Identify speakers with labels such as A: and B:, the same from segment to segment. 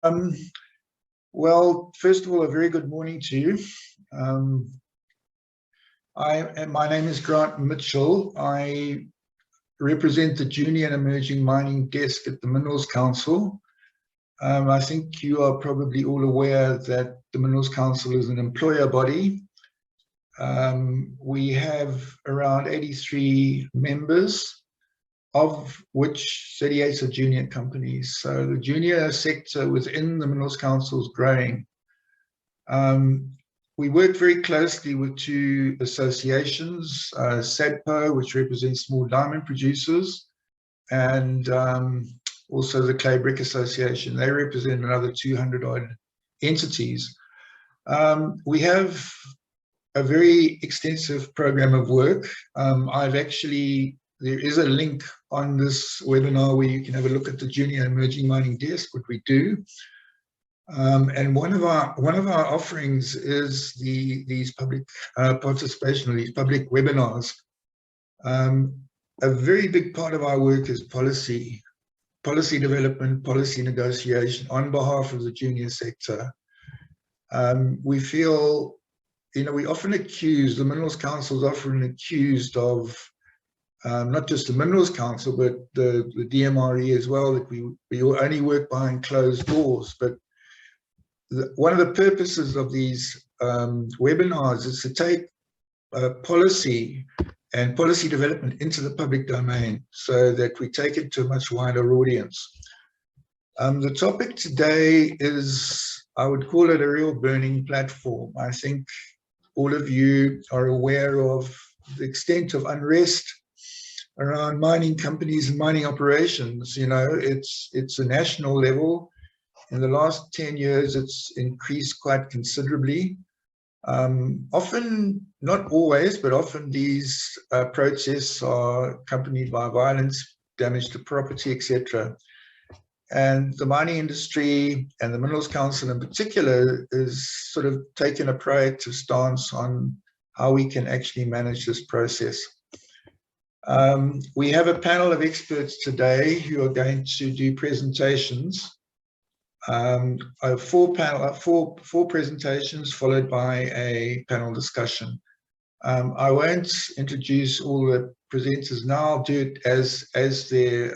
A: Um, well, first of all, a very good morning to you. My name is Grant Mitchell. I represent the Junior and Emerging Mining Desk at the Minerals Council. I think you are probably all aware that the Minerals Council is an employer body. We have around 83 members, of which 38 are junior companies. So the junior sector within the Minerals Council is growing. We work very closely with two associations, SADPO, which represents small diamond producers, and also the Clay Brick Association. They represent another 200 odd entities. We have a very extensive program of work. There is a link on this webinar where you can have a look at the Junior and Emerging Mining Desk, what we do. And one of our offerings is these public participation, or these public webinars. A very big part of our work is policy development, policy negotiation on behalf of the junior sector. We feel, we often accused, the Minerals Council is often accused of, not just the Minerals Council, but the DMRE as well, that we only work behind closed doors. But one of the purposes of these webinars is to take policy and policy development into the public domain so that we take it to a much wider audience. The topic today is, I would call it a real burning platform. I think all of you are aware of the extent of unrest around mining companies and mining operations. It's a national level. In the last 10 years, it's increased quite considerably. Often, not always, but often these protests are accompanied by violence, damage to property, etc. And the mining industry and the Minerals Council in particular is sort of taking a proactive stance on how we can actually manage this process. We have a panel of experts today who are going to do presentations. Four presentations followed by a panel discussion. I won't introduce all the presenters now. I'll do it as their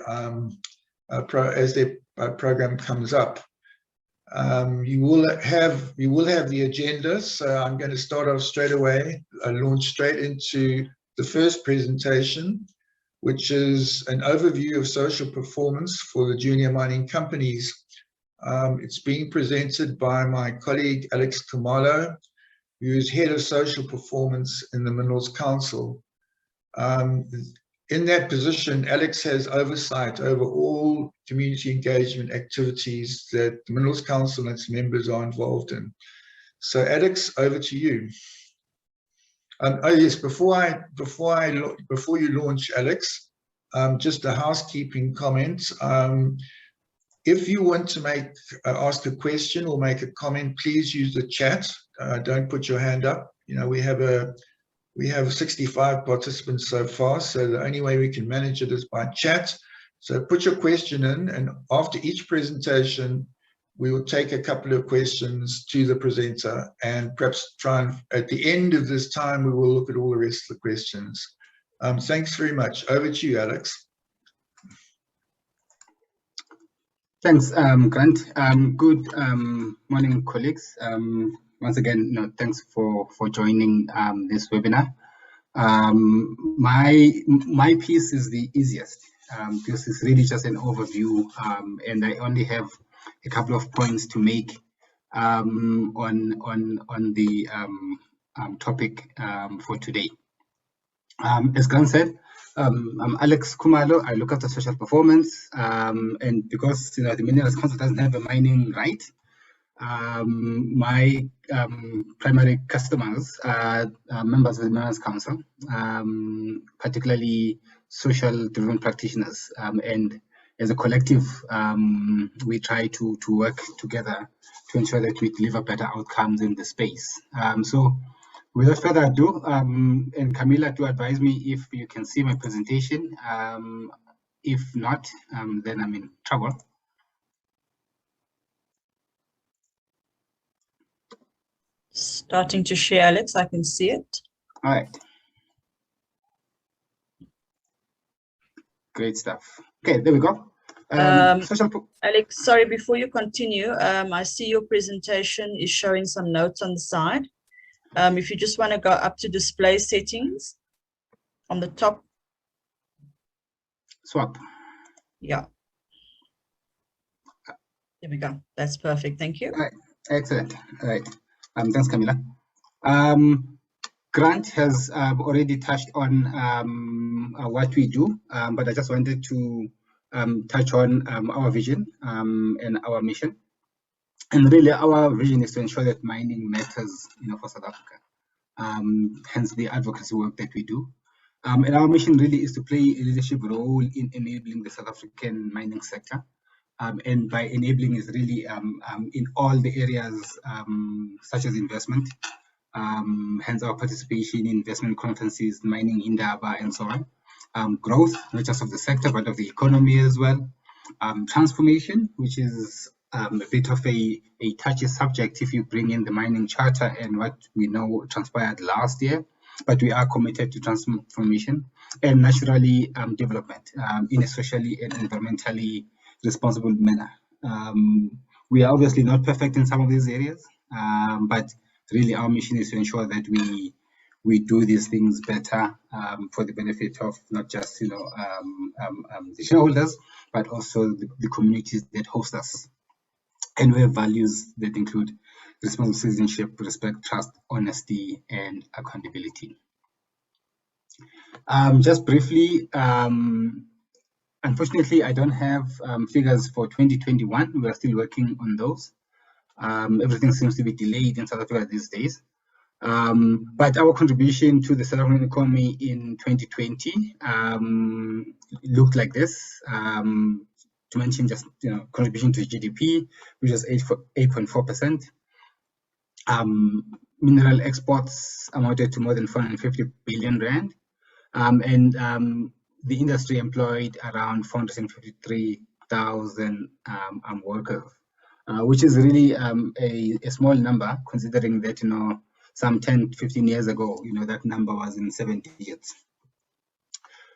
A: program comes up. You will have the agenda, so I'm going to start off straight away, launch straight into the first presentation, which is an overview of social performance for the junior mining companies. It's being presented by my colleague Alex Kumalo, who is head of social performance in the Minerals Council. In that position, Alex has oversight over all community engagement activities that the Minerals Council and its members are involved in. So Alex, over to you. Oh yes, before you launch, Alex, just a housekeeping comment. If you want to ask a question or make a comment, please use the chat. Don't put your hand up. We have 65 participants so far, so the only way we can manage it is by chat. So put your question in, and after each presentation, we will take a couple of questions to the presenter, and perhaps try and, at the end of this time, we will look at all the rest of the questions. Thanks very much. Over to you, Alex.
B: Thanks, Grant. Good morning, colleagues. Once again, thanks for joining this webinar. My piece is the easiest because it's really just an overview, and I only have a couple of points to make on the topic for today. As Grant said, I'm Alex Kumalo. I look after social performance, and because the Minerals Council doesn't have a mining right, my primary customers are members of the Minerals Council, particularly social driven practitioners, and as a collective, we try to work together to ensure that we deliver better outcomes in the space. So without further ado, and Camilla, to advise me if you can see my presentation. If not, then I'm in trouble.
C: Starting to share, Alex, I can see it.
B: All right. Great stuff. Okay, there we go.
C: Alex, sorry, before you continue, I see your presentation is showing some notes on the side. If you just want to go up to display settings on the top.
B: Swap.
C: Yeah. There we go. That's perfect. Thank you.
B: All right. Excellent. All right. Thanks, Camilla. Grant has already touched on what we do, but I just wanted to touch on our vision and our mission. And really, our vision is to ensure that mining matters, for South Africa. Hence the advocacy work that we do. And our mission really is to play a leadership role in enabling the South African mining sector. And by enabling is really in all the areas such as investment, hence our participation in investment conferences, mining Indaba, and so on. Growth, not just of the sector, but of the economy as well. Transformation, which is a bit of a touchy subject if you bring in the mining charter and what we know transpired last year, but we are committed to transformation. And naturally, development in a socially and environmentally responsible manner. We are obviously not perfect in some of these areas, but really our mission is to ensure that we do these things better for the benefit of not just the shareholders, but also the communities that host us. And we have values that include responsible citizenship, respect, trust, honesty, and accountability. Just briefly, unfortunately, I don't have figures for 2021. We are still working on those. Everything seems to be delayed in South Africa these days. But our contribution to the South African economy in 2020 looked like this. To mention just contribution to GDP, which was 8.4%. Mineral exports amounted to more than 450 billion rand, and the industry employed around 453,000 workers, which is really a small number, considering that some 10-15 years ago, that number was in 7 digits.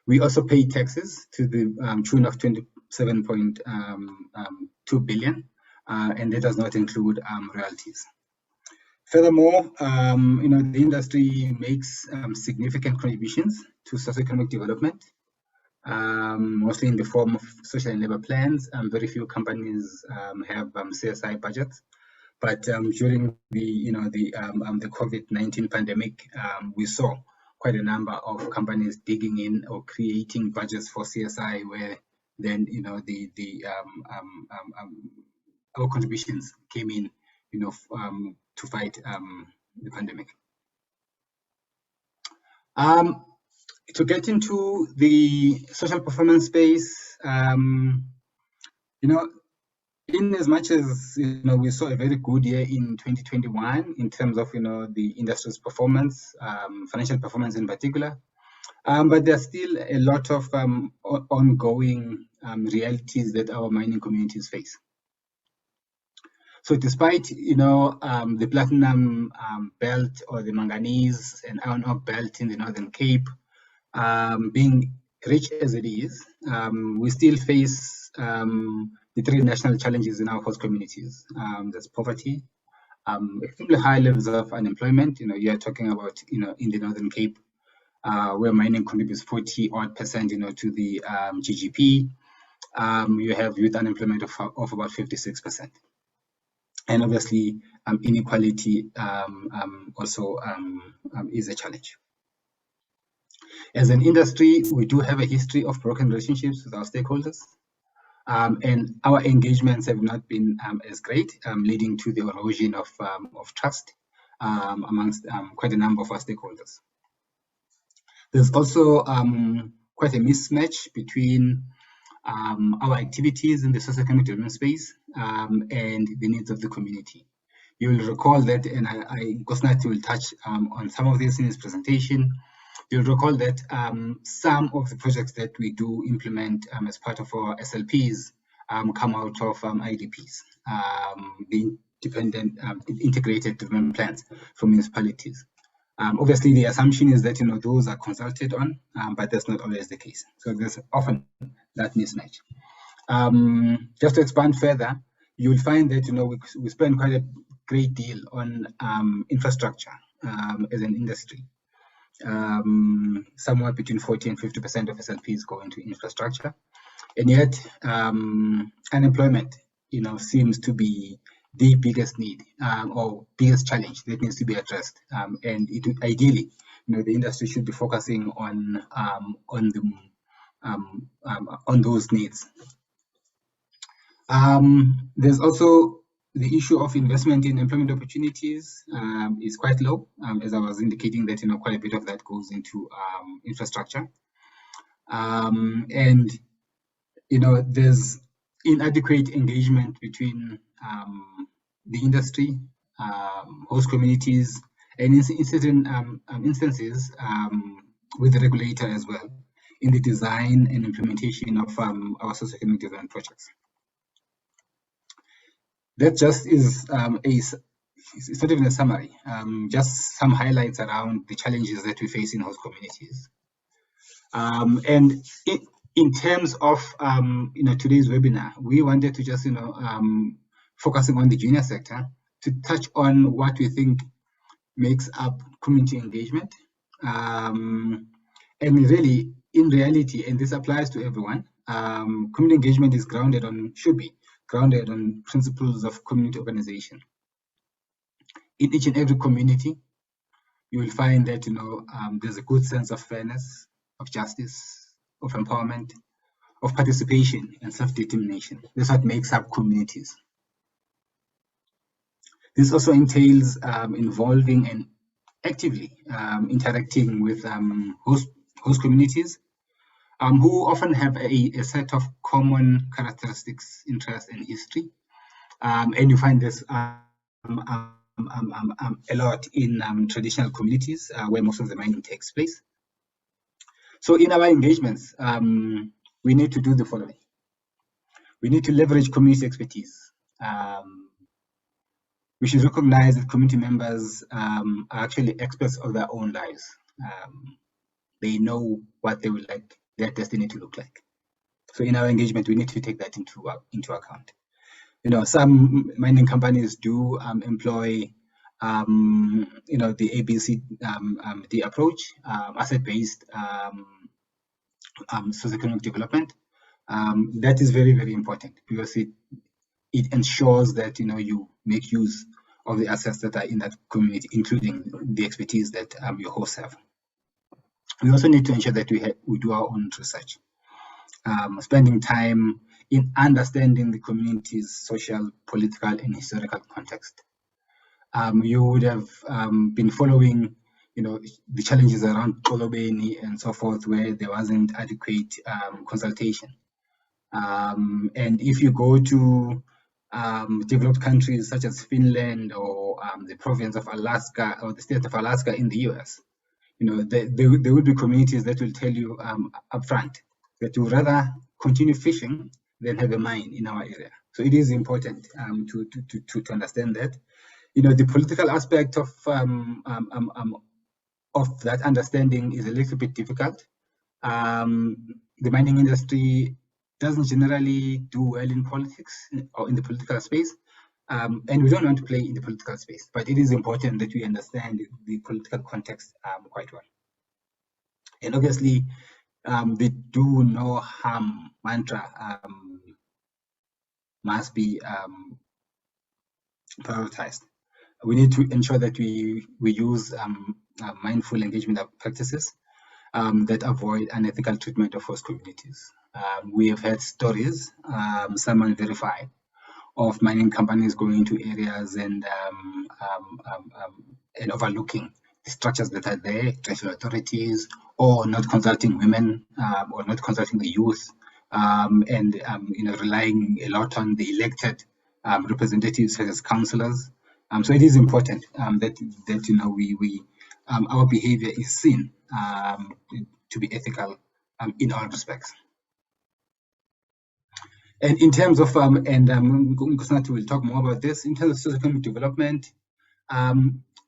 B: We also pay taxes to the tune of 27.2 billion, and that does not include royalties. Furthermore, the industry makes significant contributions to socioeconomic development, mostly in the form of social and labor plans. Very few companies have CSI budgets, but during the COVID-19 pandemic, we saw quite a number of companies digging in or creating budgets for CSI, where then our contributions came in to fight the pandemic. To get into the social performance space, in as much as we saw a very good year in 2021 in terms of the industry's performance, financial performance in particular, but there's still a lot of ongoing realities that our mining communities face. So despite the platinum belt or the manganese and iron ore belt in the Northern Cape being rich as it is, we still face the three national challenges in our host communities. There's poverty, extremely high levels of unemployment. You're talking about in the Northern Cape, where mining contributes 40% to the GDP. You have youth unemployment of about 56%. And obviously, inequality also is a challenge. As an industry, we do have a history of broken relationships with our stakeholders, and our engagements have not been as great, leading to the erosion of trust amongst quite a number of our stakeholders. There's also quite a mismatch between our activities in the socioeconomic development space and the needs of the community. You will recall that, and Gosnat will touch on some of this in his presentation. You'll recall that some of the projects that we do implement as part of our SLPs come out of IDPs. The integrated development plans for municipalities. Obviously, the assumption is that those are consulted on, but that's not always the case. So there's often that mismatch. Just to expand further, you will find that we spend quite a great deal on infrastructure as an industry. Somewhere between 40 and 50% of SLPs go into infrastructure, and yet unemployment, seems to be the biggest need or biggest challenge that needs to be addressed. And ideally, the industry should be focusing on those needs. There's also the issue of investment in employment opportunities is quite low, as I was indicating that quite a bit of that goes into infrastructure, and there's inadequate engagement between the industry, host communities, and in certain instances with the regulator as well in the design and implementation of our socio-economic development projects. That just is it's not even a summary, just some highlights around the challenges that we face in host communities. And in terms of today's webinar, we wanted to just focusing on the junior sector to touch on what we think makes up community engagement, and really, in reality, and this applies to everyone, community engagement is should be grounded on principles of community organization. In each and every community, you will find that there's a good sense of fairness, of justice, of empowerment, of participation and self-determination. That's what makes up communities. This also entails involving and actively interacting with host communities who often have a set of common characteristics, interests, and history. And you find this a lot in traditional communities where most of the mining takes place. So in our engagements, we need to do the following. We need to leverage community expertise. We should recognize that community members are actually experts of their own lives. They know what they would like their destiny to look like. So in our engagement, we need to take that into account. Some mining companies do employ the ABCD approach, asset-based socioeconomic development. That is very, very important because it ensures that you make use of the assets that are in that community, including the expertise that your hosts have. We also need to ensure that we do our own research, spending time in understanding the community's social, political, and historical context. You would have been following, the challenges around Kolobeni and so forth, where there wasn't adequate consultation. And if you go to developed countries such as Finland or the province of Alaska or the state of Alaska in the US, there will be communities that will tell you upfront that you would rather continue fishing than have a mine in our area. So it is important to understand that. The political aspect of that understanding is a little bit difficult. The mining industry doesn't generally do well in politics or in the political space, and we don't want to play in the political space, but it is important that we understand the political context quite well. And obviously, the do no harm mantra must be prioritized. We need to ensure that we use mindful engagement practices that avoid unethical treatment of host communities. We have had stories, some unverified, of mining companies going into areas and overlooking the structures that are there, traditional authorities, or not consulting women, or not consulting the youth, and relying a lot on the elected representatives such as councillors. So it is important that our behavior is seen to be ethical in all respects. And in terms of, Nkosinathi will talk more about this, in terms of socio-economic development,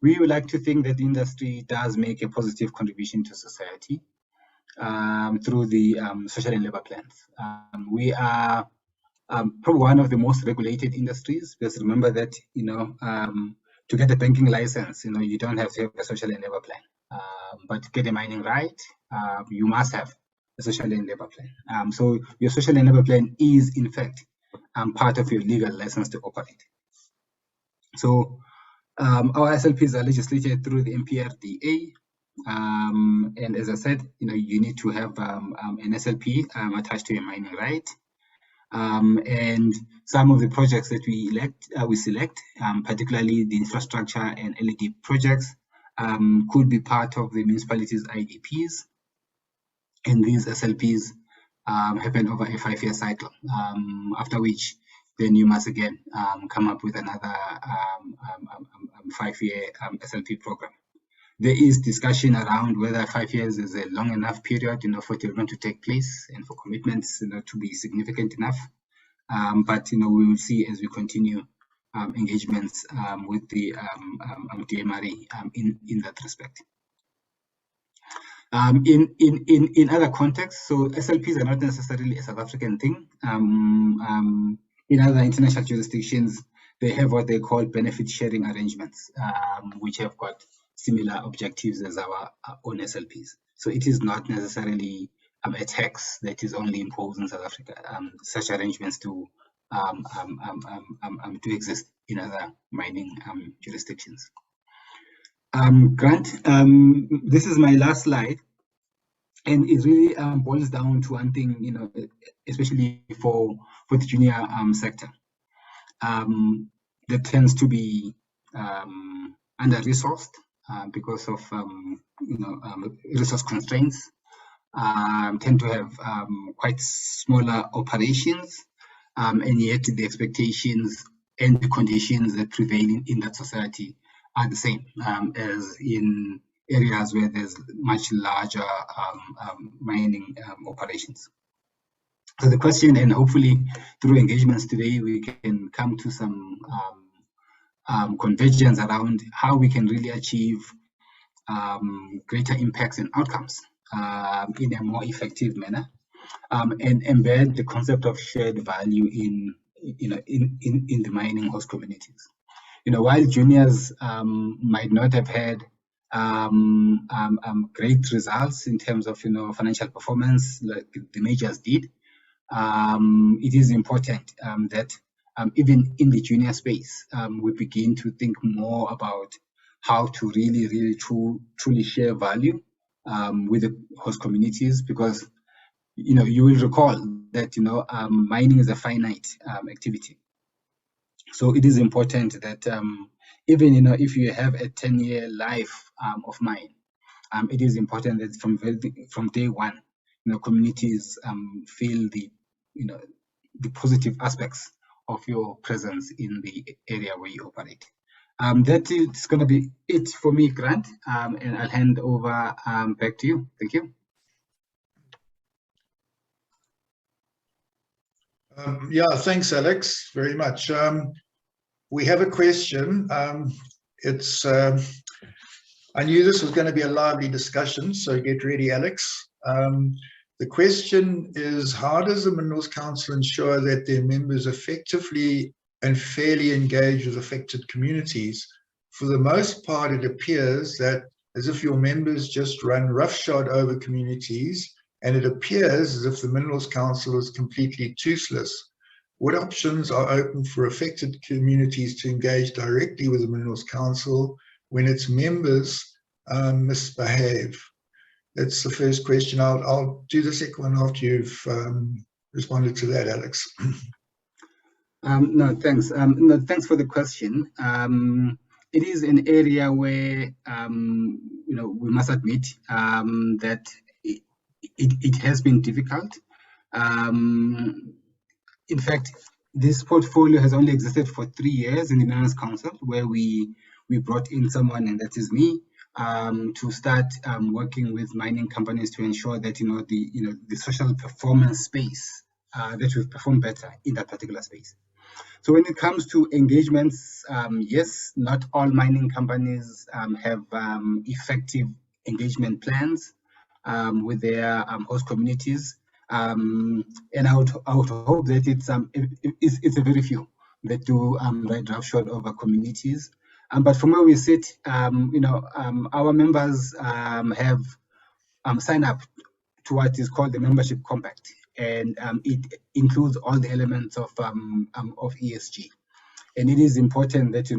B: we would like to think that the industry does make a positive contribution to society through the social and labor plans. We are probably one of the most regulated industries, because remember that, to get a banking license, you don't have to have a social and labor plan. But to get a mining right, you must have a social and labor plan. So your social and labor plan is, in fact, part of your legal license to operate. So our SLPs are legislated through the MPRDA. And as I said, you need to have an SLP attached to a mining right. And some of the projects that we select, particularly the infrastructure and LED projects, could be part of the municipality's IDPs. And these SLPs happen over a 5-year cycle, after which then you must again come up with another 5-year SLP program. There is discussion around whether 5 years is a long enough period, for development to take place and for commitments, to be significant enough. But we will see as we continue engagements with the Dmre in that respect. In other contexts, so SLPs are not necessarily a South African thing. In other international jurisdictions, they have what they call benefit sharing arrangements, which have got similar objectives as our own SLPs. So it is not necessarily a tax that is only imposed in South Africa. Such arrangements do exist in other mining jurisdictions. Grant, this is my last slide, and it really boils down to one thing, especially for the junior sector, that tends to be under-resourced because of resource constraints, tend to have quite smaller operations, and yet the expectations and the conditions that prevail in that society are the same as in areas where there's much larger mining operations. So the question, and hopefully through engagements today, we can come to some convergence around how we can really achieve greater impacts and outcomes in a more effective manner, and embed the concept of shared value in the mining host communities. While juniors might not have had great results in terms of financial performance like the majors did, it is important that even in the junior space, we begin to think more about how to really truly share value with the host communities, because you will recall that mining is a finite activity. So it is important that even if you have a 10-year life of mine, it is important that from day one, communities feel the positive aspects of your presence in the area where you operate. That is going to be it for me, Grant, and I'll hand over back to you. Thank you.
A: Yeah, thanks, Alex, very much. We have a question. I knew this was going to be a lively discussion, so get ready, Alex. The question is, how does the Minerals Council ensure that their members effectively and fairly engage with affected communities? For the most part, it appears that as if your members just run roughshod over communities, and it appears as if the Minerals Council is completely toothless. What options are open for affected communities to engage directly with the Minerals Council when its members misbehave? That's the first question. I'll do the second one after you've responded to that, Alex.
B: No, thanks. No, thanks for the question. It is an area where we must admit that it has been difficult. In fact, this portfolio has only existed for 3 years in the Minerals Council, where we brought in someone, and that is me, to start working with mining companies to ensure that the social performance space that we've performed better in that particular space. So when it comes to engagements, yes, not all mining companies have effective engagement plans with their host communities, and I would hope that it's a very few that do ride roughshod over communities. But from where we sit, our members have signed up to what is called the membership compact, and it includes all the elements of ESG. And it is important that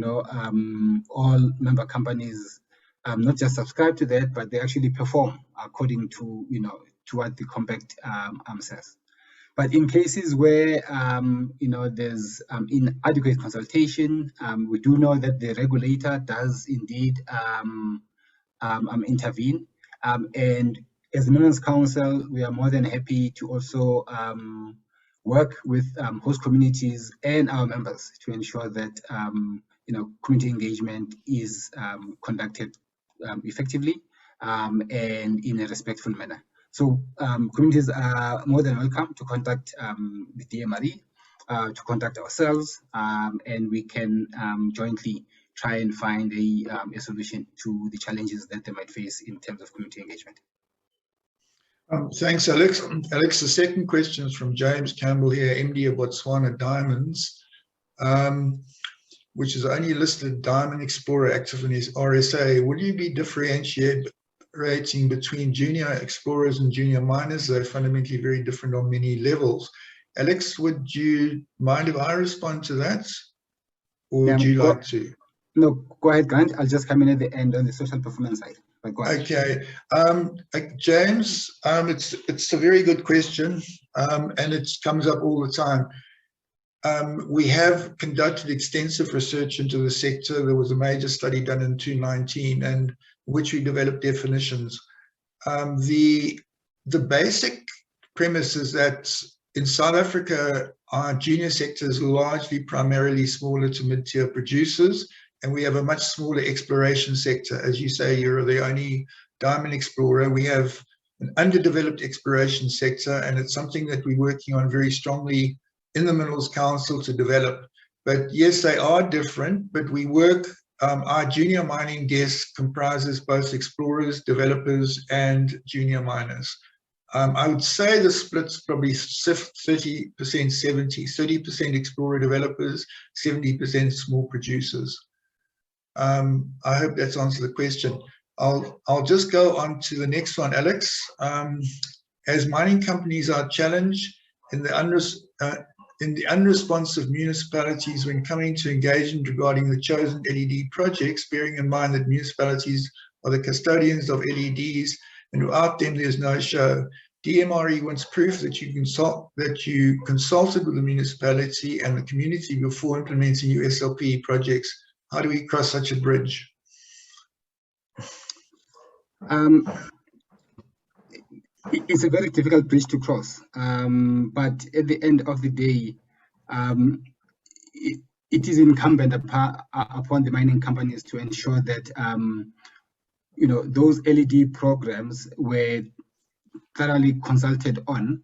B: all member companies not just subscribe to that, but they actually perform according to to what the compact says. But in cases where there's inadequate consultation, we do know that the regulator does indeed intervene, and as the Members Council, we are more than happy to also work with host communities and our members to ensure that community engagement is conducted effectively and in a respectful manner. So communities are more than welcome to contact the Dmre, to contact ourselves, and we can jointly try and find a solution to the challenges that they might face in terms of community engagement.
A: Thanks, Alex. Alex, the second question is from James Campbell here, MD of Botswana Diamonds, which is only listed Diamond Explorer active in his RSA. Will you be differentiating between junior explorers and junior miners? They're fundamentally very different on many levels. Alex, would you mind if I respond to that? Or would you like to?
B: No, go ahead, Grant. I'll just come in at the end on the social performance side.
A: Okay, James, it's a very good question, and it comes up all the time. We have conducted extensive research into the sector. There was a major study done in 2019, and which we developed definitions. The basic premise is that in South Africa, our junior sector is largely primarily smaller to mid-tier producers, and we have a much smaller exploration sector. As you say, you're the only diamond explorer. We have an underdeveloped exploration sector, and it's something that we're working on very strongly in the Minerals Council to develop. But yes, they are different, but we work, our junior mining desk comprises both explorers, developers, and junior miners. I would say the split's probably 30%, 70, 30% explorer developers, 70% small producers. I hope that's answered the question. I'll just go on to the next one, Alex. As mining companies are challenged in the unresponsive municipalities when coming to engagement regarding the chosen LED projects, bearing in mind that municipalities are the custodians of LEDs, and without them there's no show. Dmre wants proof that you consulted with the municipality and the community before implementing your SLP projects. How do we cross such a bridge?
B: It's a very difficult bridge to cross, but at the end of the day, it is incumbent upon the mining companies to ensure that those LED programs were thoroughly consulted on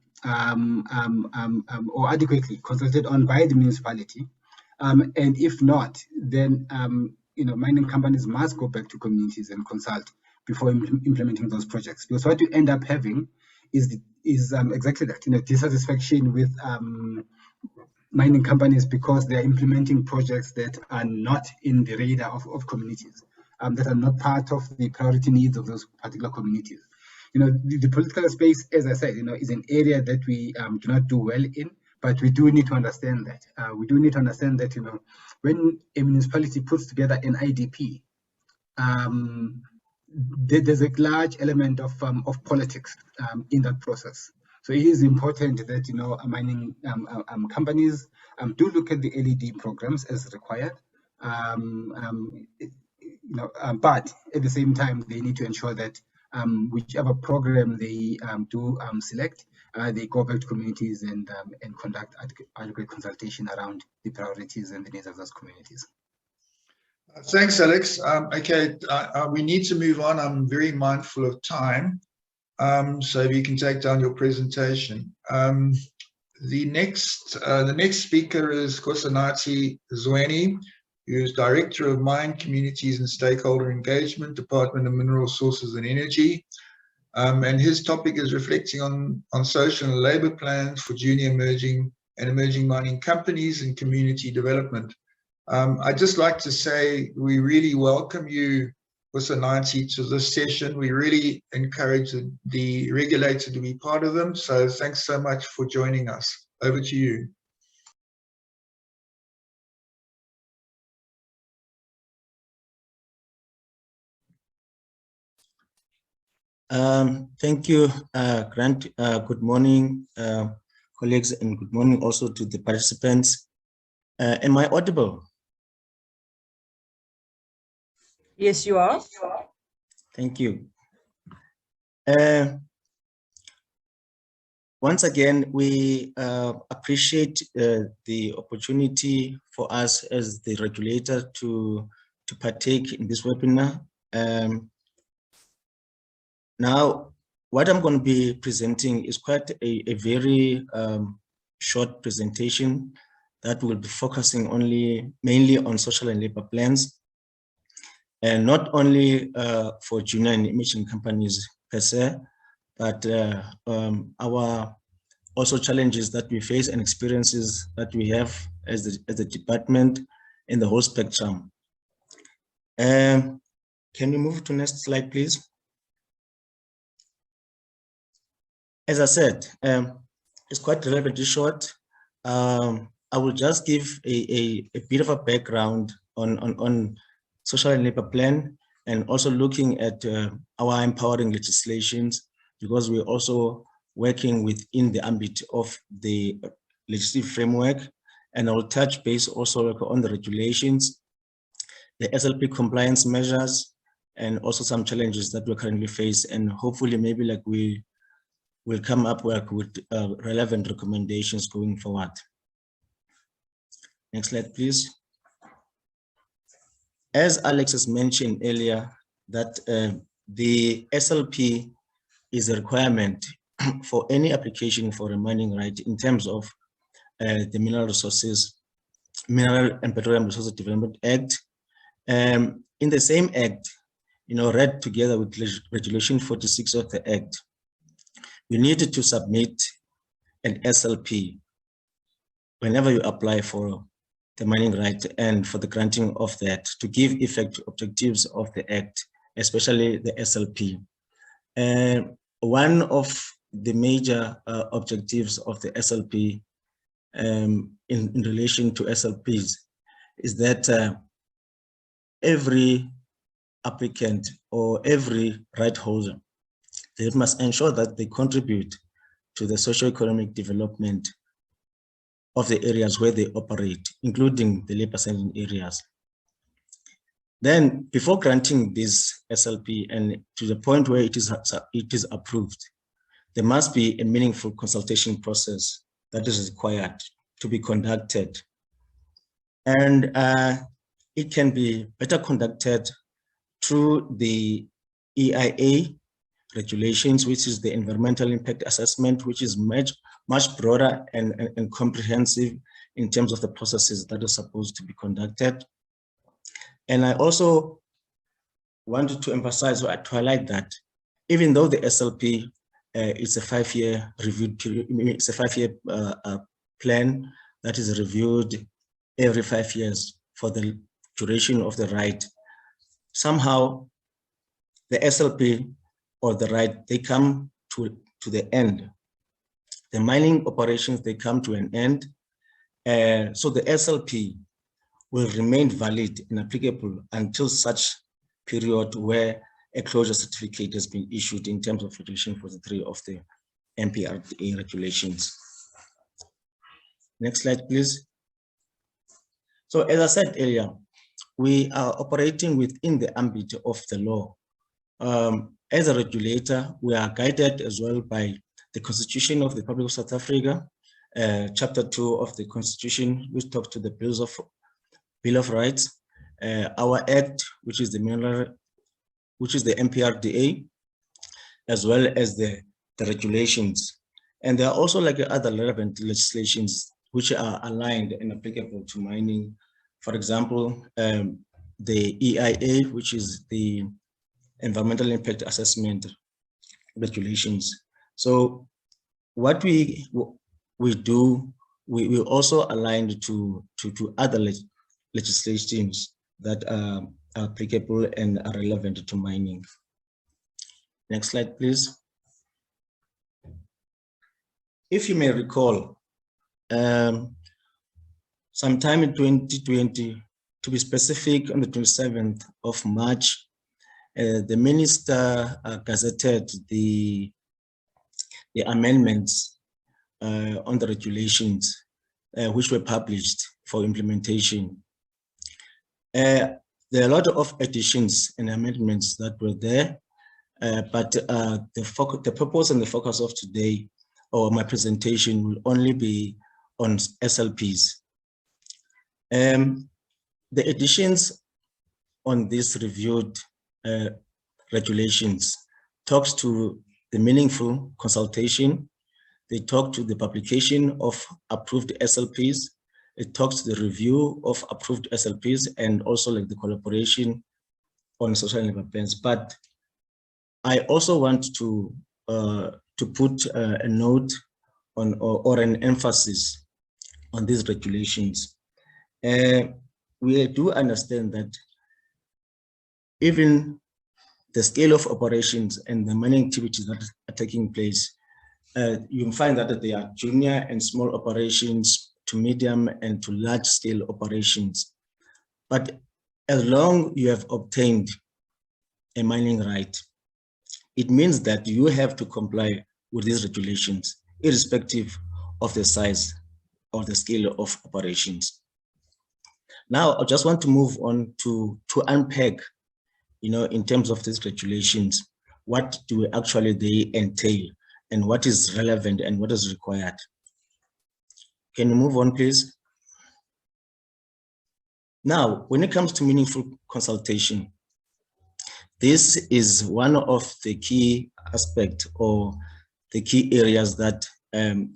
B: or adequately consulted on by the municipality, and if not, then mining companies must go back to communities and consult before implementing those projects, because what you end up having is exactly that, dissatisfaction with mining companies because they are implementing projects that are not in the radar of communities, that are not part of the priority needs of those particular communities. The political space, as I said, is an area that we do not do well in, but we do need to understand that. We do need to understand that, when a municipality puts together an IDP, there's a large element of politics in that process. So it is important that mining companies do look at the LED programs as required, but at the same time they need to ensure that whichever program they do select, they go back to communities and conduct adequate consultation around the priorities and the needs of those communities.
A: Thanks, Alex. Okay, we need to move on. I'm very mindful of time, so if you can take down your presentation. The next speaker is Kosanati Zweni, who is Director of Mine, Communities and Stakeholder Engagement, Department of Mineral Resources and Energy. And his topic is reflecting on social and labor plans for junior emerging mining companies and community development. I'd just like to say we really welcome you, Kosanati, to this session. We really encourage the regulator to be part of them. So thanks so much for joining us. Over to you.
D: Thank you, Grant. Good morning, colleagues, and good morning also to the participants. Am I audible?
C: Yes, you are.
D: Thank you. Once again, we appreciate the opportunity for us as the regulator to partake in this webinar. Now, what I'm going to be presenting is quite a very short presentation that will be focusing mainly on social and labor plans, and not only for junior and emerging companies per se, but our also challenges that we face and experiences that we have as a department in the whole spectrum. Can you move to next slide, please? As I said, it's quite relatively short. I will just give a bit of a background on social and labor plan, and also looking at our empowering legislations, because we're also working within the ambit of the legislative framework. And I will touch base also on the regulations, the SLP compliance measures, and also some challenges that we currently face. And hopefully maybe like we will come up with relevant recommendations going forward. Next slide, please. As Alex has mentioned earlier, that the SLP is a requirement for any application for a mining right in terms of the Mineral and Petroleum Resources Development Act. In the same act, read together with Regulation 46 of the Act, you needed to submit an SLP whenever you apply for the mining right and for the granting of that, to give effect to objectives of the Act, especially the SLP. One of the major objectives of the SLP in relation to SLPs is that every applicant or every right holder, they must ensure that they contribute to the socio-economic development of the areas where they operate, including the labor-saving areas. Then, before granting this SLP and to the point where it is approved, there must be a meaningful consultation process that is required to be conducted. And it can be better conducted through the EIA regulations, which is the environmental impact assessment, which is much broader and comprehensive in terms of the processes that are supposed to be conducted. And I also wanted to emphasize or to highlight that even though the SLP is a 5-year review period, it's a 5-year plan that is reviewed every 5 years for the duration of the right, somehow the SLP or the right, they come to the end. The mining operations, they come to an end. So the SLP will remain valid and applicable until such period where a closure certificate has been issued in terms of Regulation 43 of the MPRDA regulations. Next slide, please. So as I said earlier, we are operating within the ambit of the law. As a regulator, we are guided as well by the Constitution of the Republic of South Africa, Chapter 2 of the Constitution, which talks to the Bill of Rights, our Act, which is the MPRDA, as well as the regulations. And there are also like other relevant legislations which are aligned and applicable to mining. For example, the EIA, which is the Environmental Impact Assessment regulations. So what we do, we also aligned to other legislations that are applicable and are relevant to mining. Next slide, please. If you may recall, sometime in 2020, to be specific, on the 27th of March, the minister gazetted the amendments on the regulations which were published for implementation. There are a lot of additions and amendments that were there, but the purpose and the focus of today, or my presentation, will only be on SLPs. The additions on these reviewed regulations talks to the meaningful consultation. They talk to the publication of approved SLPs. It talks to the review of approved SLPs and also like the collaboration on social and labor plans. But I also want to put a note on or an emphasis on these regulations. We do understand that even the scale of operations and the mining activities that are taking place, you can find that there are junior and small operations to medium and to large scale operations. But as long as you have obtained a mining right, it means that you have to comply with these regulations, irrespective of the size or the scale of operations. Now, I just want to move on to unpack, in terms of these regulations, what do actually they entail and what is relevant and what is required. Can you move on, please? Now, when it comes to meaningful consultation, this is one of the key aspects or the key areas that the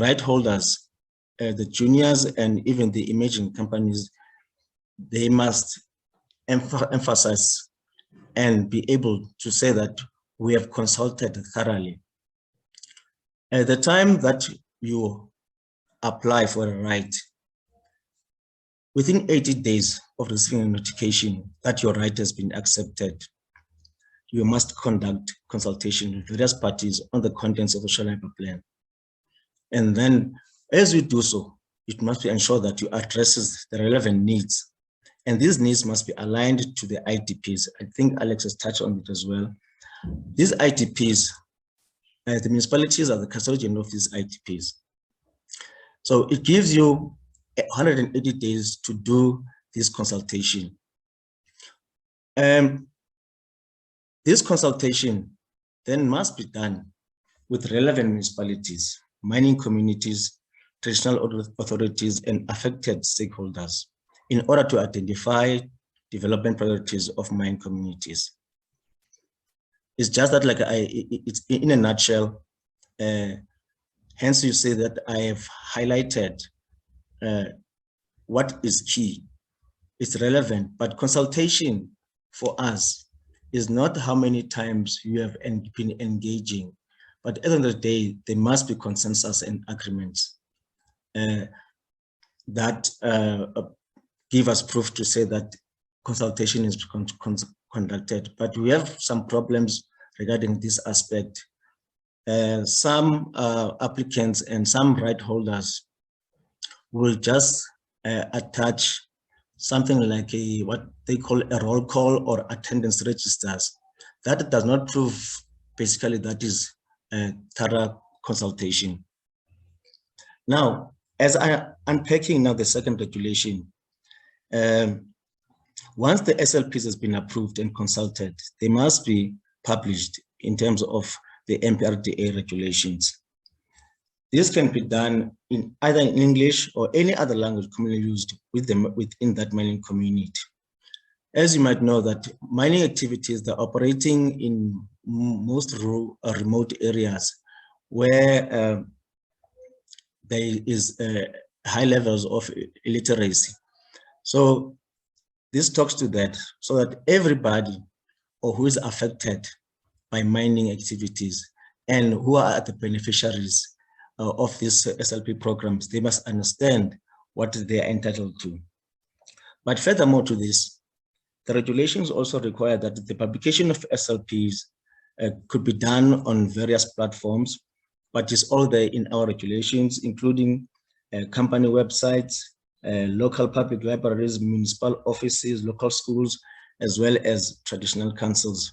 D: right holders, the juniors and even the emerging companies, they must emphasize and be able to say that we have consulted thoroughly. At the time that you apply for a right, within 80 days of receiving a notification that your right has been accepted, you must conduct consultation with various parties on the contents of the social labor plan. And then as you do so, it must be ensured that you addresses the relevant needs. And these needs must be aligned to the ITPs. I think Alex has touched on it as well. These ITPs, the municipalities are the custodian of these ITPs. So it gives you 180 days to do this consultation. This consultation then must be done with relevant municipalities, mining communities, traditional authorities, and affected stakeholders in order to identify development priorities of mining communities. It's just that, like, it's in a nutshell. Hence, you say that I have highlighted what is key. It's relevant, but consultation for us is not how many times you have been engaging, but at the end of the day, there must be consensus and agreements that give us proof to say that consultation is conducted. But we have some problems regarding this aspect. Some applicants and some right holders will just attach something like what they call a roll call or attendance registers. That does not prove basically that is thorough consultation. Now, as I unpacking now the second regulation, once the SLPs has been approved and consulted, they must be published in terms of the MPRDA regulations. This can be done in either in English or any other language commonly used within that mining community. As you might know, that mining activities that are operating in most rural or remote areas where there is high levels of illiteracy. So this talks to that, so that everybody or who is affected by mining activities and who are the beneficiaries of these SLP programs, they must understand what they are entitled to. But furthermore to this, the regulations also require that the publication of SLPs could be done on various platforms, but it's all there in our regulations, including company websites, local public libraries, municipal offices, local schools, as well as traditional councils.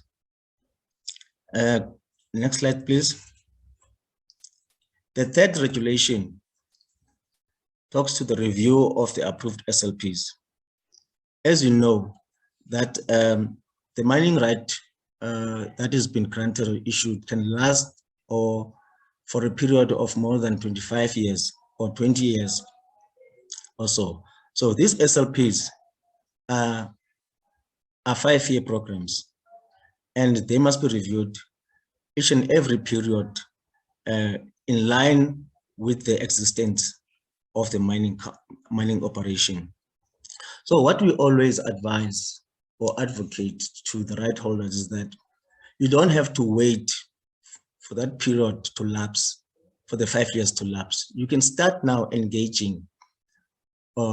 D: Next slide, please. The third regulation talks to the review of the approved SLPs. As you know, that the mining right that has been granted or issued can last or for a period of more than 25 years or 20 years or so. So these SLPs are 5-year programs, and they must be reviewed each and every period in line with the existence of the mining operation. So what we always advise or advocate to the right holders is that you don't have to wait for that period to lapse, for the 5 years to lapse. You can start now engaging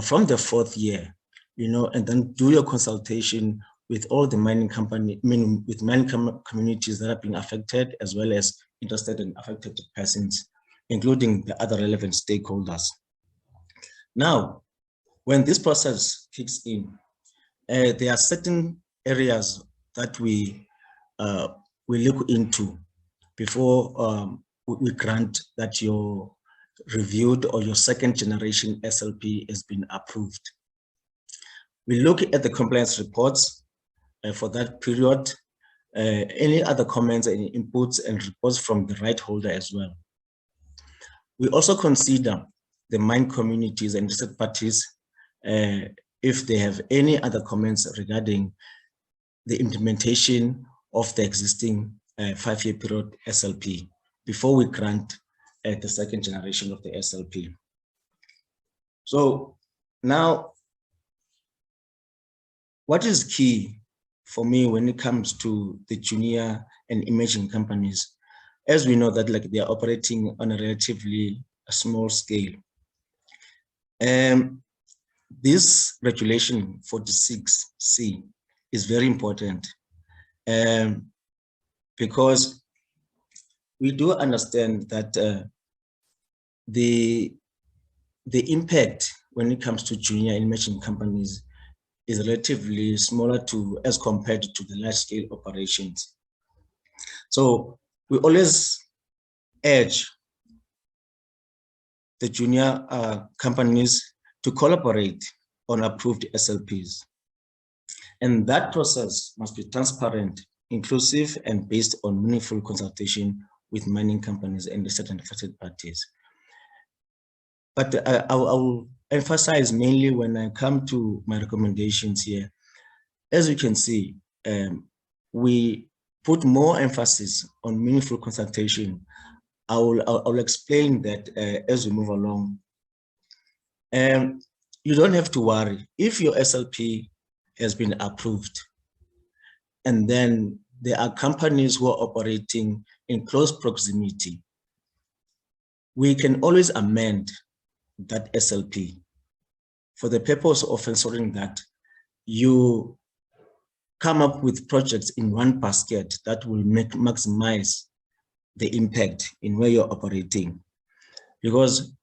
D: from the 4th year, and then do your consultation with all the mining with mining communities that are being affected, as well as interested and affected persons, including the other relevant stakeholders. Now, when this process kicks in, there are certain areas that we look into before we grant that your reviewed or your 2nd generation SLP has been approved. We look at the compliance reports for that period, any other comments and inputs and reports from the right holder as well. We also consider the mine communities and interested parties if they have any other comments regarding the implementation of the existing 5-year period SLP before we grant the 2nd generation of the SLP. So now, what is key for me when it comes to the junior and emerging companies, as we know that they are operating on a relatively small scale. This regulation 46C is very important because we do understand that the impact when it comes to junior and emerging companies is relatively smaller as compared to the large-scale operations. So we always urge the junior companies to collaborate on approved SLPs. And that process must be transparent, inclusive, and based on meaningful consultation with mining companies and the certain affected parties. But I will emphasize mainly when I come to my recommendations here. As you can see, we put more emphasis on meaningful consultation. I will explain that as we move along. You don't have to worry if your SLP has been approved, and then there are companies who are operating in close proximity. We can always amend that SLP for the purpose of ensuring that you come up with projects in one basket that will maximize the impact in where you're operating. Because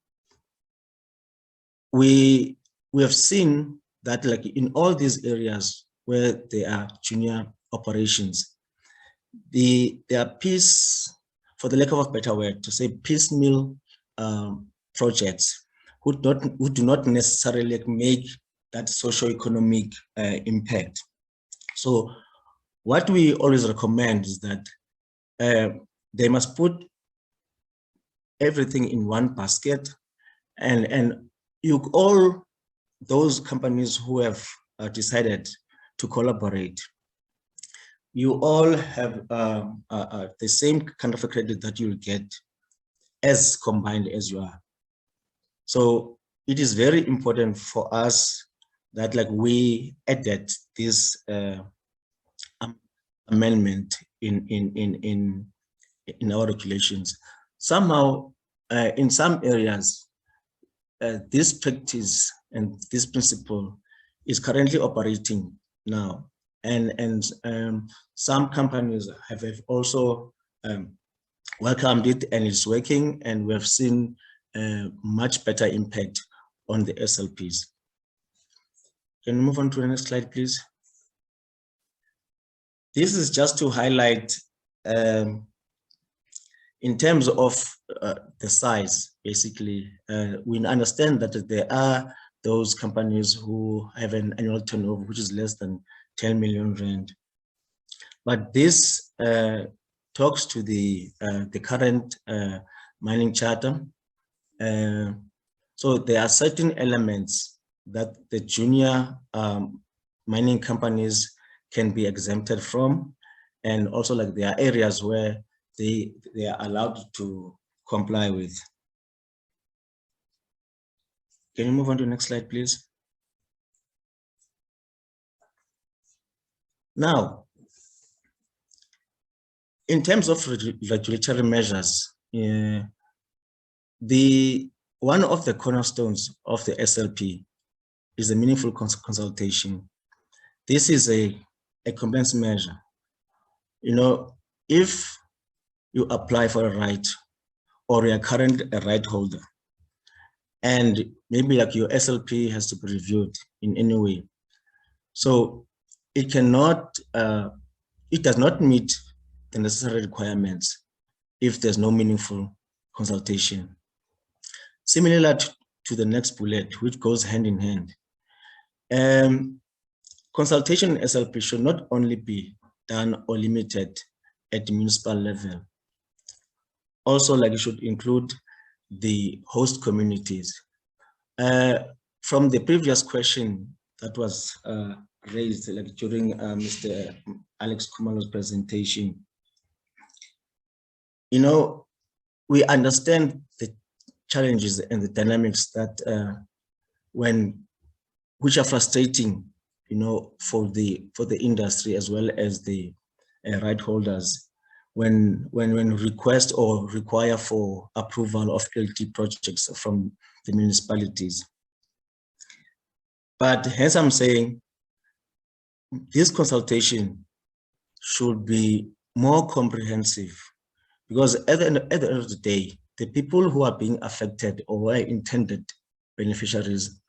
D: we have seen that in all these areas where there are junior operations, there are for the lack of a better word to say, piecemeal projects who do not necessarily make that socio-economic impact. So what we always recommend is that they must put everything in one basket, and all those companies who have decided to collaborate, you all have the same kind of a credit that you'll get as combined as you are. So it is very important for us that like we added this amendment in our regulations. Somehow, in some areas, this practice and this principle is currently operating now, and some companies have also welcomed it, and it's working, and we have seen much better impact on the SLPs. Can you move on to the next slide, please? This is just to highlight in terms of the size, basically. We understand that there are those companies who have an annual turnover which is less than 10 million rand. But this talks to the current mining charter. So there are certain elements that the junior mining companies can be exempted from, and also like there are areas where they are allowed to comply with. Can you move on to the next slide, please? Now, in terms of regulatory measures, one of the cornerstones of the SLP is a meaningful consultation. This is a compliance measure. You know, if you apply for a right, or you are currently a right holder, and maybe like your SLP has to be reviewed in any way, so it cannot, it does not meet the necessary requirements if there's no meaningful consultation. Similar to the next bullet, which goes hand in hand. Consultation in SLP should not only be done or limited at the municipal level. Also, like it should include the host communities. From the previous question that was raised like during Mr. Alex Kumalo's presentation, you know, we understand the challenges and the dynamics that which are frustrating, you know, for the industry as well as the right holders when request or require for approval of Ict projects from the municipalities. But hence I'm saying this consultation should be more comprehensive, because at the end of the day, the people who are being affected or are intended beneficiaries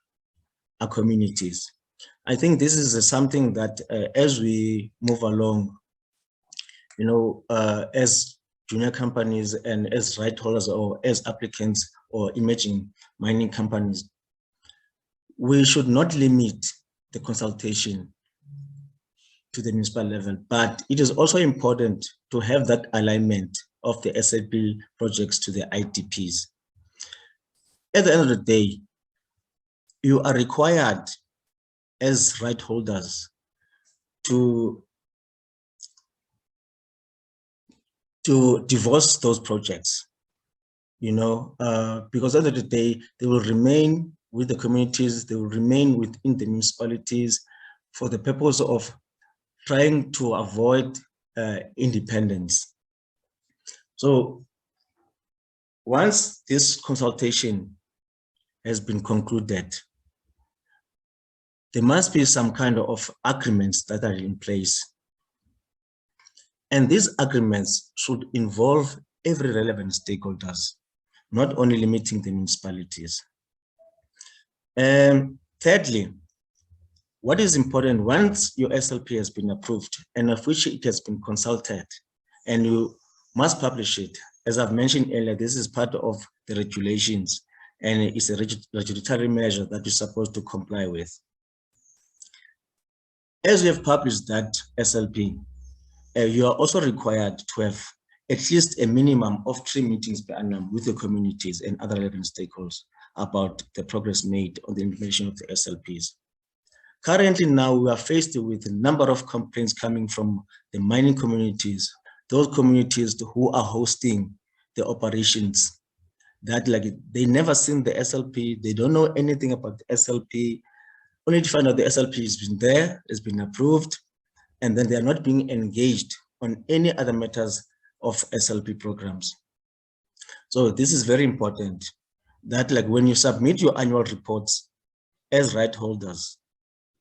D: are communities. I think this is something that as we move along, you know, as junior companies and as right holders or as applicants or emerging mining companies, we should not limit the consultation to the municipal level, but it is also important to have that alignment of the SLP projects to the ITPs. At the end of the day, you are required as right holders to divorce those projects, you know, because at the end of the day, they will remain with the communities, they will remain within the municipalities for the purpose of trying to avoid independence. So once this consultation has been concluded, there must be some kind of agreements that are in place. And these agreements should involve every relevant stakeholders, not only limiting the municipalities. Thirdly, what is important, once your SLP has been approved and of which it has been consulted, and you must publish it. As I've mentioned earlier, this is part of the regulations and it's a regulatory measure that you're supposed to comply with. As you have published that SLP, you are also required to have at least a minimum of 3 meetings per annum with the communities and other relevant stakeholders about the progress made on the implementation of the SLPs. Currently now we are faced with a number of complaints coming from the mining communities, those communities who are hosting the operations that like they never seen the SLP, they don't know anything about the SLP, only to find out the SLP has been there, has been approved, and then they are not being engaged on any other matters of SLP programs. So this is very important, that like when you submit your annual reports as right holders,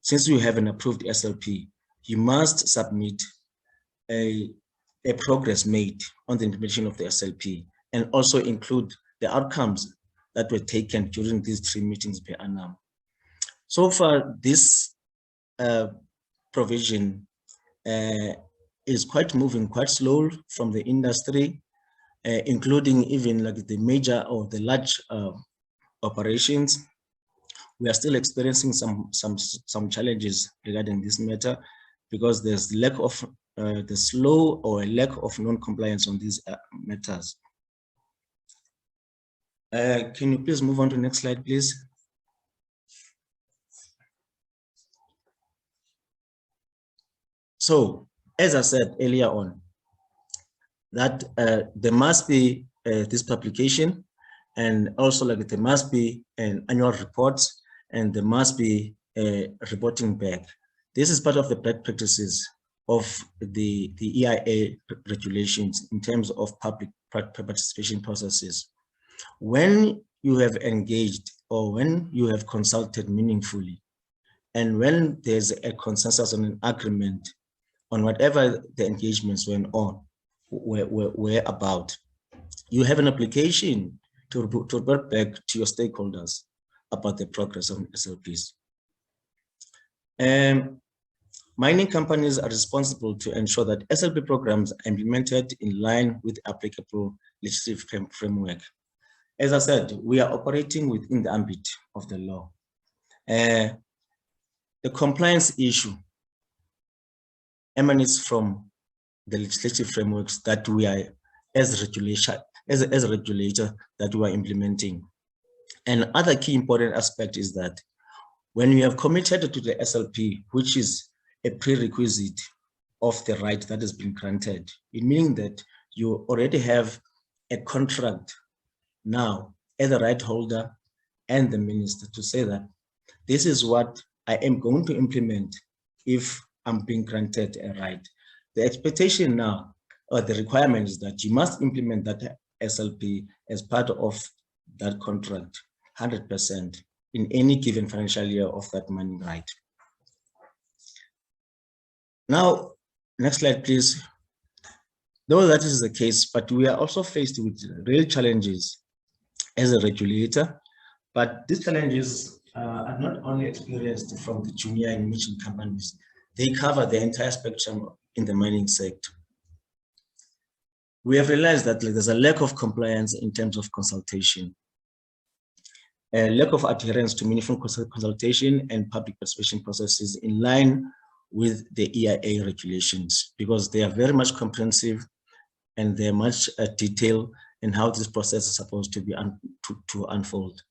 D: since you have an approved SLP, you must submit a progress made on the implementation of the SLP, and also include the outcomes that were taken during these 3 meetings per annum. So far, this provision is moving quite slow from the industry, including even like the major or the large operations. We are still experiencing some challenges regarding this matter, because there's lack of the slow or a lack of non-compliance on these matters. Can you please move on to the next slide, please? So, as I said earlier on, that there must be this publication, and also like there must be an annual report, and there must be reporting back. This is part of the best practices of the EIA regulations in terms of public participation processes. When you have engaged or when you have consulted meaningfully, and when there's a consensus on an agreement on whatever the engagements were about, you have an obligation to report back to your stakeholders about the progress of SLPs. Mining companies are responsible to ensure that SLP programs are implemented in line with applicable legislative framework. As I said, we are operating within the ambit of the law. The compliance issue emanates from the legislative frameworks that we are, as a regulator, that we are implementing. And other key important aspect is that when you have committed to the SLP, which is a prerequisite of the right that has been granted, it means that you already have a contract now as a right holder and the minister to say that this is what I am going to implement if I'm being granted a right. The expectation now, or the requirement, is that you must implement that SLP as part of that contract 100% in any given financial year of that mining right. Now, next slide, please. Though that is the case, but we are also faced with real challenges as a regulator, but these challenges are not only experienced from the junior and emerging companies, they cover the entire spectrum in the mining sector. We have realized that there's a lack of compliance in terms of consultation, a lack of adherence to meaningful consultation and public participation processes in line with the EIA regulations, because they are very much comprehensive and they're much detailed in how this process is supposed to be to unfold.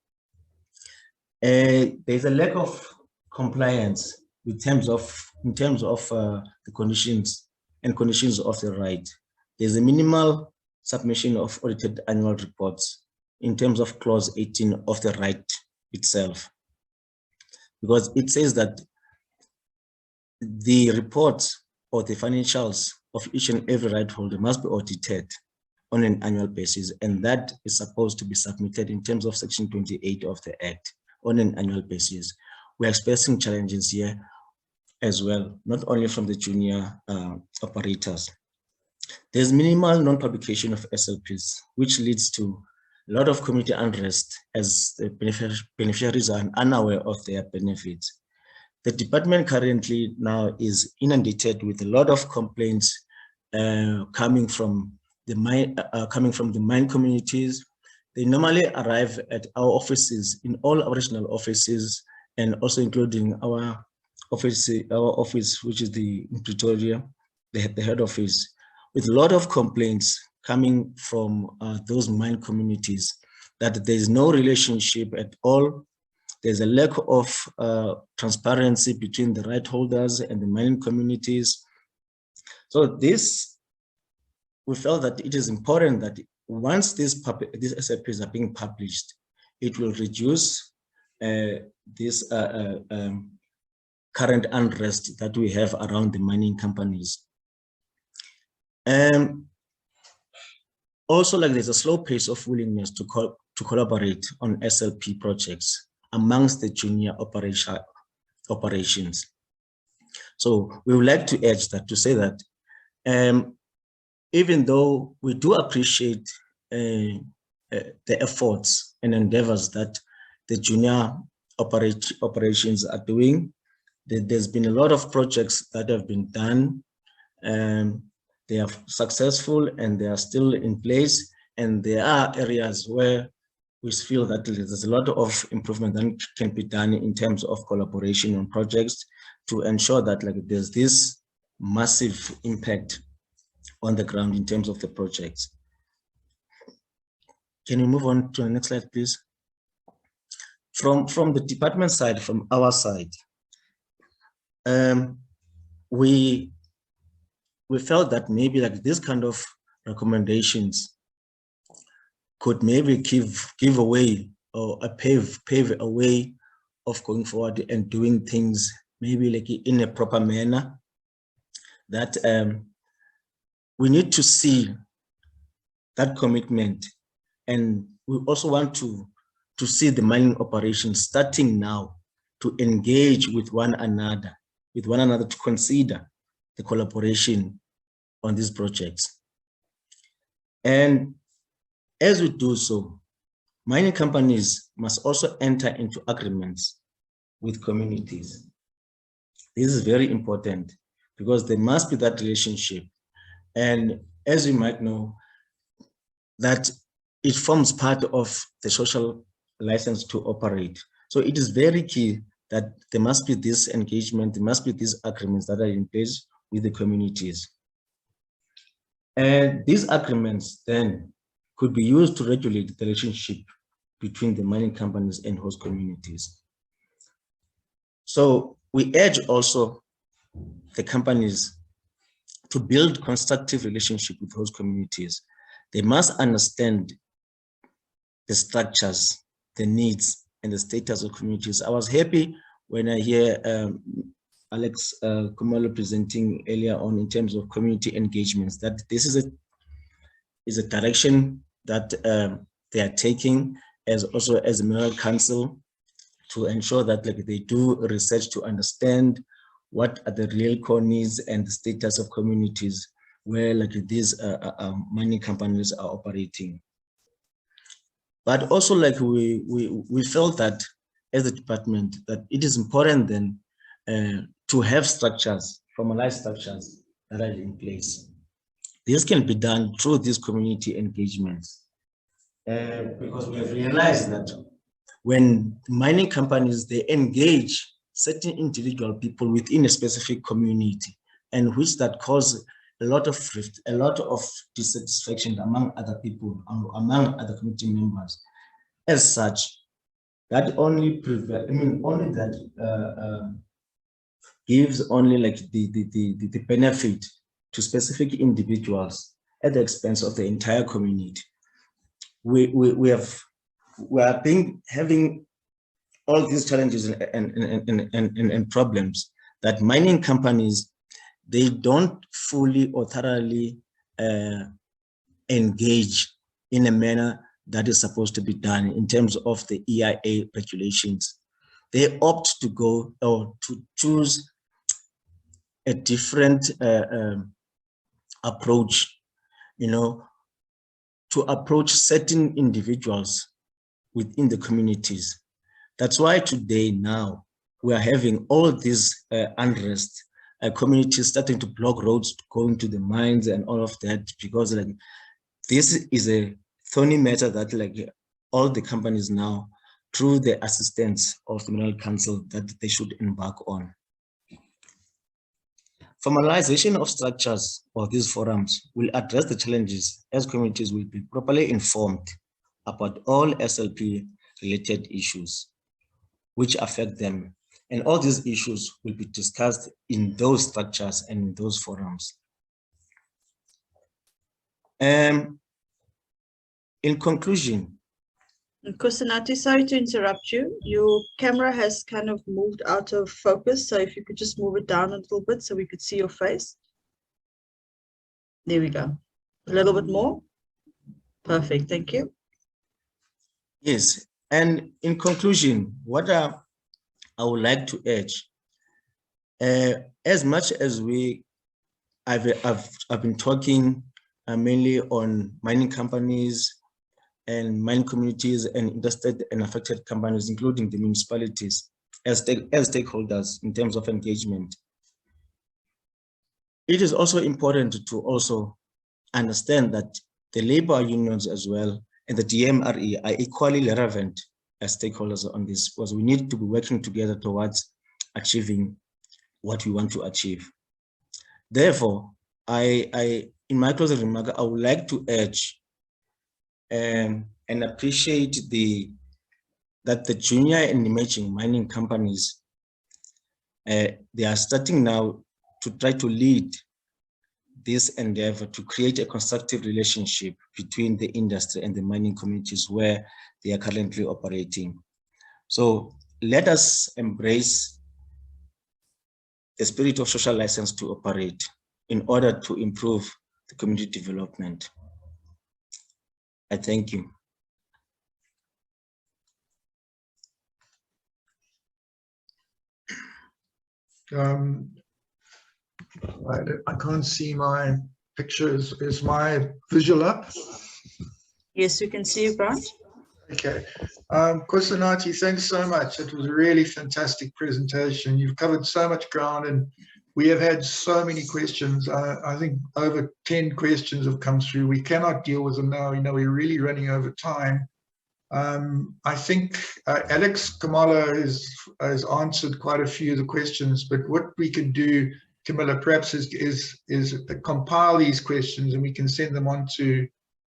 D: There's a lack of compliance in terms of the conditions of the right. There's a minimal submission of audited annual reports in terms of clause 18 of the right itself, because it says that the reports or the financials of each and every right holder must be audited on an annual basis, and that is supposed to be submitted in terms of section 28 of the Act on an annual basis. We're experiencing challenges here as well, not only from the junior operators. There's minimal non-publication of SLPs, which leads to a lot of community unrest as the beneficiaries are unaware of their benefits. The department currently now is inundated with a lot of complaints coming from the mine communities. They normally arrive at our offices, in all our regional offices, and also including our office, which is in Pretoria, the head office, with a lot of complaints coming from those mine communities that there is no relationship at all. There's a lack of transparency between the right holders and the mining communities. So we felt that it is important that once these SLPs are being published, it will reduce this current unrest that we have around the mining companies. Also, like, there's a slow pace of willingness to collaborate on SLP projects amongst the junior operations. So we would like to urge that, to say that even though we do appreciate the efforts and endeavors that the junior operations are doing, there's been a lot of projects that have been done. They are successful and they are still in place. And there are areas where we feel that there's a lot of improvement that can be done in terms of collaboration on projects to ensure that, like, there's this massive impact on the ground in terms of the projects. Can you move on to the next slide, please? From the department side, from our side, we felt that maybe, like, this kind of recommendations could maybe give away, or pave a way of going forward and doing things maybe like in a proper manner. That we need to see that commitment, and we also want to see the mining operations starting now to engage with one another to consider the collaboration on these projects. And as we do so, mining companies must also enter into agreements with communities. This is very important because there must be that relationship. And as you might know, that it forms part of the social license to operate. So it is very key that there must be this engagement, there must be these agreements that are in place with the communities. And these agreements then could be used to regulate the relationship between the mining companies and host communities. So we urge also the companies to build constructive relationship with host communities. They must understand the structures, the needs, and the status of communities. I was happy when I hear Alex Kumalo presenting earlier on in terms of community engagements, that this is a direction that they are taking as a Mineral Council, to ensure that, like, they do research to understand what are the real core needs and the status of communities where, like, these mining companies are operating. But also, like, we felt that as a department that it is important then to have structures, formalized structures that are in place. This can be done through these community engagements, because we have realized that when mining companies, they engage certain individual people within a specific community, and which that causes a lot of rift, a lot of dissatisfaction among other people, among other community members. As such, that only gives only, like, the benefit to specific individuals at the expense of the entire community. We are having all these challenges and problems that mining companies, they don't fully or thoroughly engage in a manner that is supposed to be done in terms of the EIA regulations. They opt to go or to choose a different approach, to approach certain individuals within the communities. That's why today now we are having all this unrest, communities starting to block roads going to the mines and all of that, because, like, this is a thorny matter that, like, all the companies now, through the assistance of the Mineral Council, that they should embark on. Formalization of structures or these forums will address the challenges, as communities will be properly informed about all SLP-related issues which affect them. And all these issues will be discussed in those structures and in those forums. in conclusion,
C: Kusanati, sorry to interrupt you. Your camera has kind of moved out of focus. So if you could just move it down a little bit so we could see your face. There we go. A little bit more. Perfect. Thank you.
D: yes, and in conclusion, what I would like to urge, as much as I've been talking mainly on mining companies and mining communities and interested and affected companies, including the municipalities as stakeholders in terms of engagement. It is also important to also understand that the labor unions as well and the DMRE are equally relevant as stakeholders on this, because we need to be working together towards achieving what we want to achieve. Therefore, in my closing remark, I would like to urge and appreciate that the junior and emerging mining companies, they are starting now to try to lead this endeavor to create a constructive relationship between the industry and the mining communities where they are currently operating. So let us embrace the spirit of social license to operate in order to improve the community development. I thank you.
A: I can't see my picture. Is my visual up?
C: Yes, we can see you, Grant.
A: Okay. Kusanati, thanks so much. It was a really fantastic presentation. You've covered so much ground and we have had so many questions. I think over 10 questions have come through. We cannot deal with them now. You know, we're really running over time. I think Alex Kamala has answered quite a few of the questions, but what we can do, Camilla, perhaps is compile these questions and we can send them on to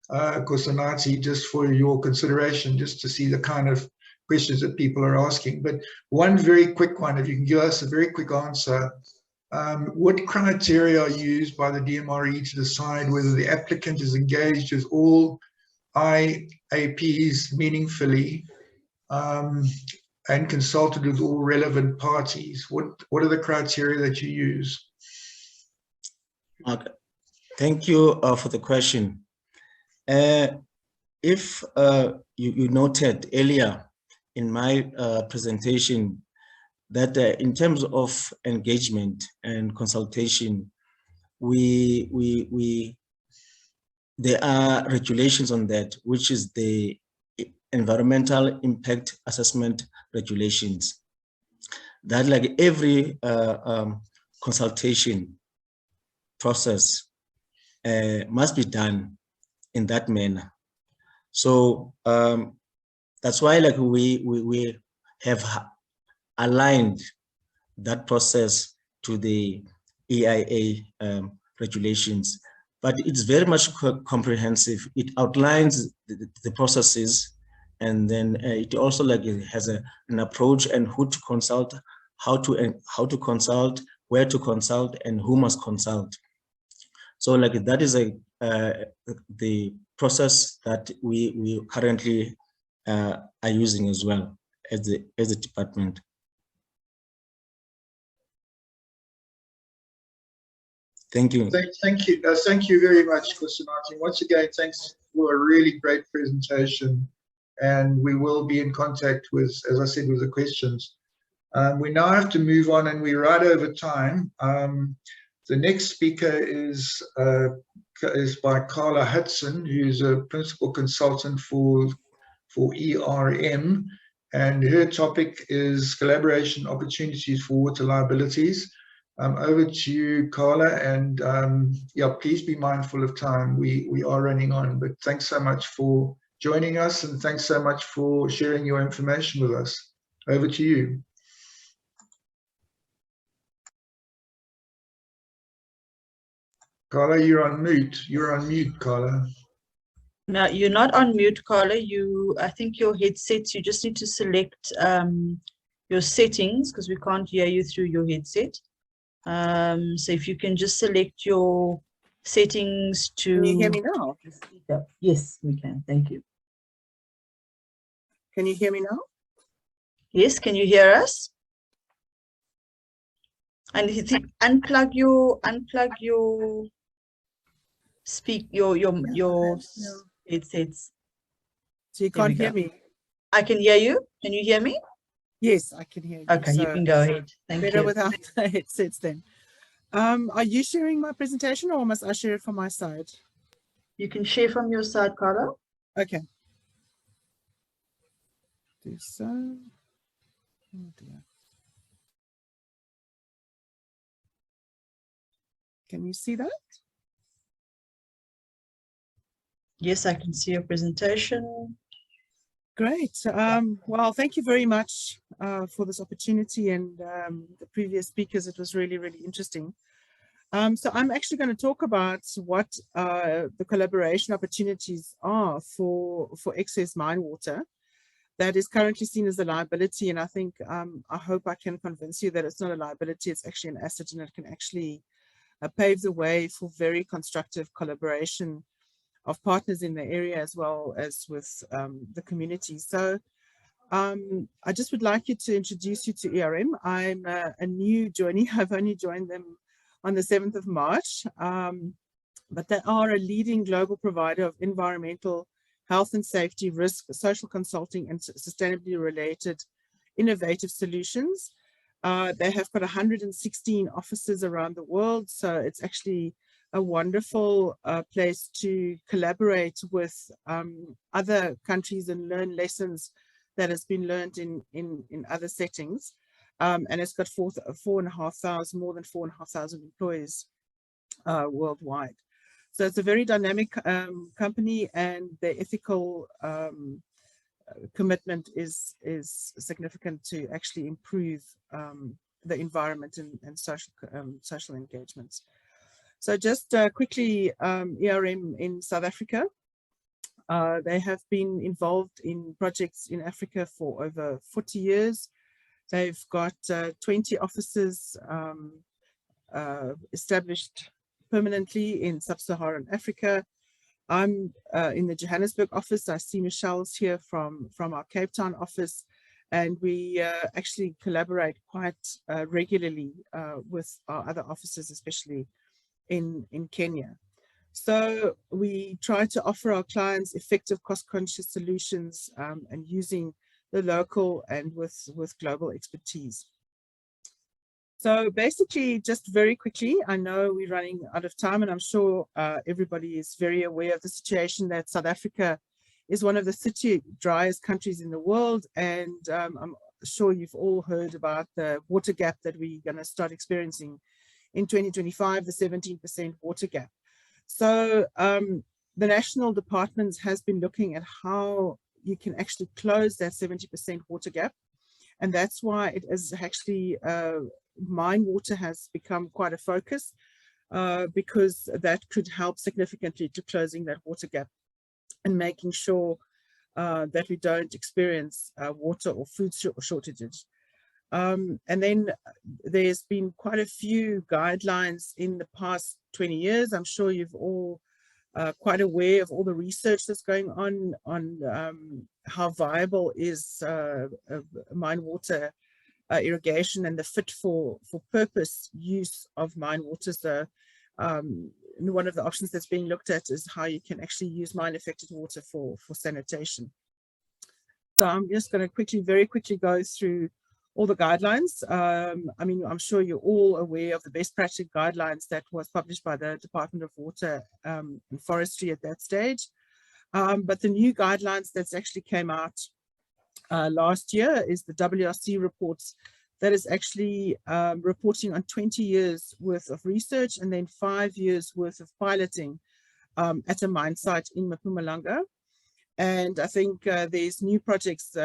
A: Kusanati just for your consideration, just to see the kind of questions that people are asking. But one very quick one, if you can give us a very quick answer. What criteria are used by the DMRE to decide whether the applicant is engaged with all IAPs meaningfully and consulted with all relevant parties? What are the criteria that you use?
D: Okay. Thank you for the question. If you noted earlier in my presentation that in terms of engagement and consultation, there are regulations on that, which is the environmental impact assessment regulations. That like every consultation process must be done in that manner. So that's why like we have aligned that process to the EIA regulations, but it's very much comprehensive. It outlines the processes, and then it also like it has an approach and who to consult, how to consult, where to consult, and who must consult. So like that is the process that we currently are using as well as the department. Thank you.
A: Thank you. Thank you very much, Kusanati. Once again, thanks for a really great presentation. And we will be in contact with, as I said, with the questions. We now have to move on and we're right over time. The next speaker is by Carla Hudson, who's a principal consultant for ERM. And her topic is collaboration opportunities for water liabilities. Over to you, Carla, and yeah, please be mindful of time. We are running on, but thanks so much for joining us and thanks so much for sharing your information with us. Over to you. Carla, you're on mute. You're on mute, Carla.
C: No, you're not on mute, Carla. I think your headsets, you just need to select your settings because we can't hear you through your headset. So if you can just select your settings to...
E: Can you hear me now?
C: Yes, we can. Thank you.
E: Can you hear me now?
C: Yes, can you hear us? And unplug your headsets.
E: So you can't hear me?
C: I can hear you. Can you hear me?
E: Yes, I can hear you.
C: Okay,
E: so
C: you can go ahead. Thank
E: better
C: you.
E: without the headsets then. Are you sharing my presentation or must I share it from my side?
C: You can share from your side, Carla.
E: Okay. Do so. Oh dear. Can you see that?
C: Yes, I can see your presentation.
E: Great. Well, thank you very much for this opportunity, and the previous speakers. It was really, really interesting. So I'm actually going to talk about what the collaboration opportunities are for excess mine water that is currently seen as a liability. And I think I hope I can convince you that it's not a liability, it's actually an asset, and it can actually pave the way for very constructive collaboration of partners in the area as well as with the community. So I just would like you to introduce you to ERM. I'm a new joinee. I've only joined them on the 7th of March, but they are a leading global provider of environmental, health and safety, risk, social consulting, and sustainably related innovative solutions. They have got 116 offices around the world, so it's actually a wonderful place to collaborate with other countries and learn lessons that has been learned in other settings. And it's got more than 4,500 employees worldwide. So it's a very dynamic company, and the ethical commitment is significant to actually improve the environment and social engagements. So just quickly, ERM in South Africa. They have been involved in projects in Africa for over 40 years. They've got 20 offices established permanently in sub-Saharan Africa. I'm in the Johannesburg office. I see Michelle's here from our Cape Town office, and we actually collaborate quite regularly with our other offices, especially in Kenya. So we try to offer our clients effective cost-conscious solutions and using the local and with global expertise. So basically, just very quickly, I know we're running out of time, and I'm sure everybody is very aware of the situation that South Africa is one of the driest countries in the world, and I'm sure you've all heard about the water gap that we're going to start experiencing in 2025, the 17% water gap. So the national department has been looking at how you can actually close that 70% water gap, and that's why it is actually mine water has become quite a focus because that could help significantly to closing that water gap and making sure that we don't experience water or food shortages. And then there's been quite a few guidelines in the past 20 years. I'm sure you've all quite aware of all the research that's going on how viable is mine water irrigation and the fit for purpose use of mine water. So one of the options that's being looked at is how you can actually use mine affected water for sanitation. So I'm just going to very quickly go through all the guidelines. I mean, I'm sure you're all aware of the best practice guidelines that was published by the Department of Water and Forestry at that stage. But the new guidelines that's actually came out last year is the WRC reports that is actually reporting on 20 years worth of research and then 5 years worth of piloting at a mine site in Mpumalanga. And I think there's new projects,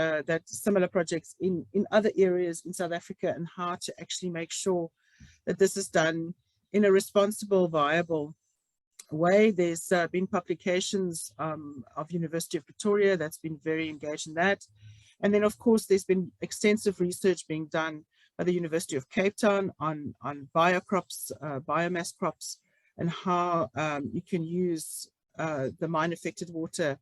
E: similar projects in other areas in South Africa, and how to actually make sure that this is done in a responsible, viable way. There's been publications of University of Pretoria that's been very engaged in that. And then, of course, there's been extensive research being done by the University of Cape Town on biocrops, biomass crops, and how you can use the mine affected water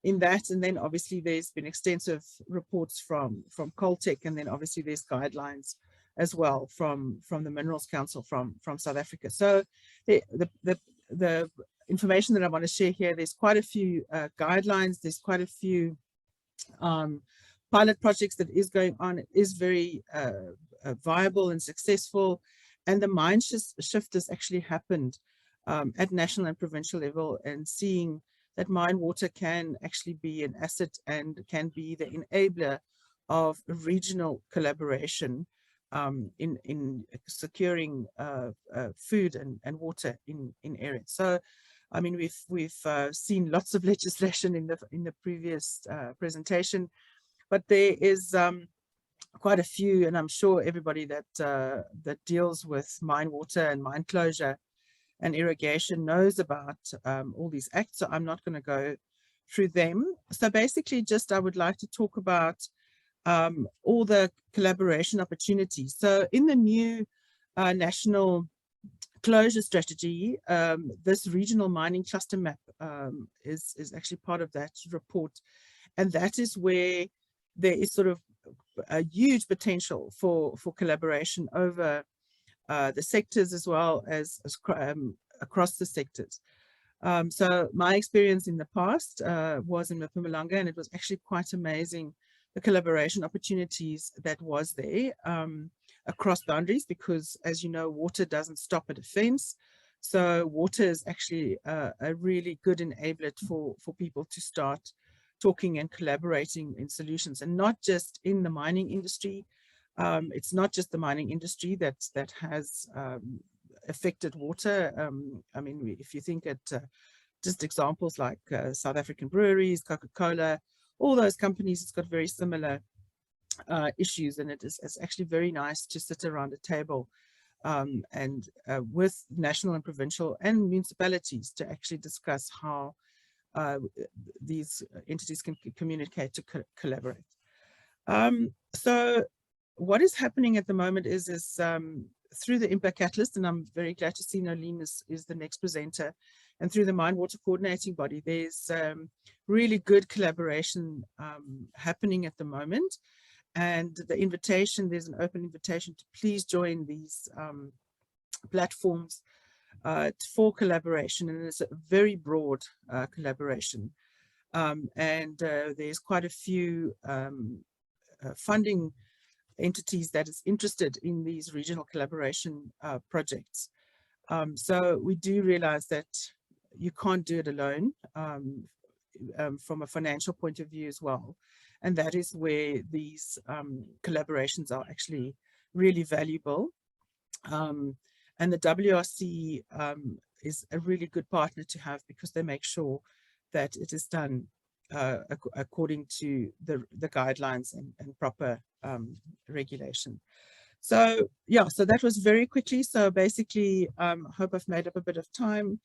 E: in that. And then obviously there's been extensive reports from Coltech, and then obviously there's guidelines as well from the Minerals Council from South Africa. So the information that I want to share here, there's quite a few guidelines, there's quite a few pilot projects that is going on. It is very viable and successful, and the mind shift has actually happened at national and provincial level, and seeing that mine water can actually be an asset and can be the enabler of regional collaboration in securing food and water in areas. So, I mean, we've seen lots of legislation in the previous presentation, but there is quite a few, and I'm sure everybody that deals with mine water and mine closure and irrigation knows about all these acts, so I'm not going to go through them. So basically, just I would like to talk about all the collaboration opportunities. So in the new national closure strategy, this regional mining cluster map is actually part of that report, and that is where there is sort of a huge potential for collaboration over the sectors as well as across the sectors. So my experience in the past was in Mpumalanga, and it was actually quite amazing, the collaboration opportunities that was there across boundaries, because as you know, water doesn't stop at a fence. So water is actually a really good enabler for people to start talking and collaborating in solutions, and not just in the mining industry. It's not just the mining industry that has affected water. I mean, if you think at just examples like South African breweries, Coca-Cola, all those companies, it's got very similar issues, and it's actually very nice to sit around a table and with national and provincial and municipalities to actually discuss how these entities can communicate to collaborate. So what is happening at the moment is through the Impact Catalyst, and I'm very glad to see Nolene is the next presenter, and through the Mine Water Coordinating Body, there's really good collaboration happening at the moment. And the invitation, there's an open invitation to please join these platforms for collaboration, and it's a very broad collaboration. And there's quite a few funding entities that is interested in these regional collaboration projects. So we do realize that you can't do it alone from a financial point of view as well. And that is where these collaborations are actually really valuable. And the WRC is a really good partner to have, because they make sure that it is done according to the guidelines and proper regulation. So yeah, so that was very quickly. So basically, I hope I've made up a bit of time,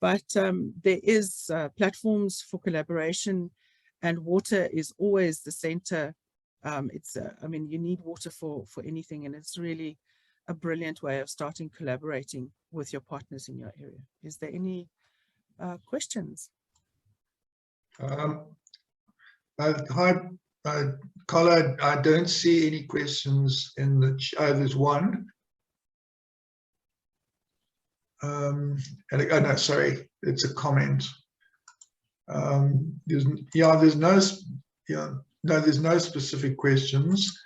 E: but there is platforms for collaboration, and water is always the center. I mean, you need water for anything, and it's really a brilliant way of starting collaborating with your partners in your area. Is there any questions?
A: Hi, Carla, I don't see any questions in the chat. There's one. Oh no, sorry, it's a comment. There's no specific questions.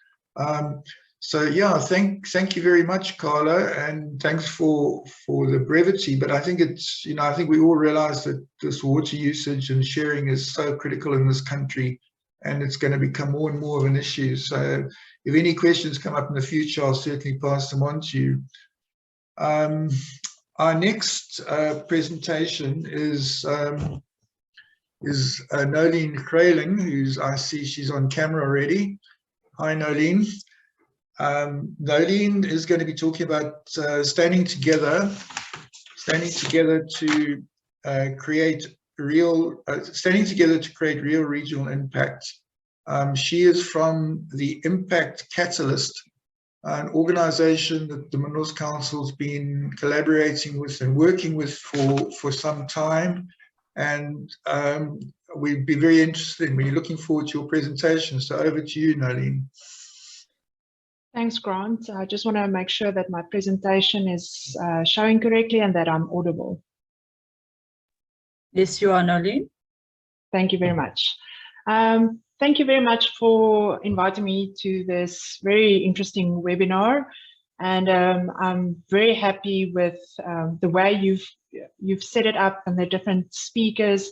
A: So yeah, thank you very much, Carla, and thanks for the brevity. But I think it's, I think we all realize that this water usage and sharing is so critical in this country, and it's going to become more and more of an issue. So if any questions come up in the future, I'll certainly pass them on to you. Our next presentation is Nolene Kraling, I see she's on camera already. Hi, Nolene. Nolene is going to be talking about standing together to create real regional impact. She is from the Impact Catalyst an organization that the Minerals Council's been collaborating with and working with for some time. And we'd be very interested in, we're looking forward to your presentation. So over to you, Nalin.
F: Thanks, Grant. I just want to make sure that my presentation is showing correctly and that I'm audible.
C: Yes, you are, Nalin.
F: Thank you very much. Thank you very much for inviting me to this very interesting webinar. And I'm very happy with the way you've set it up and the different speakers.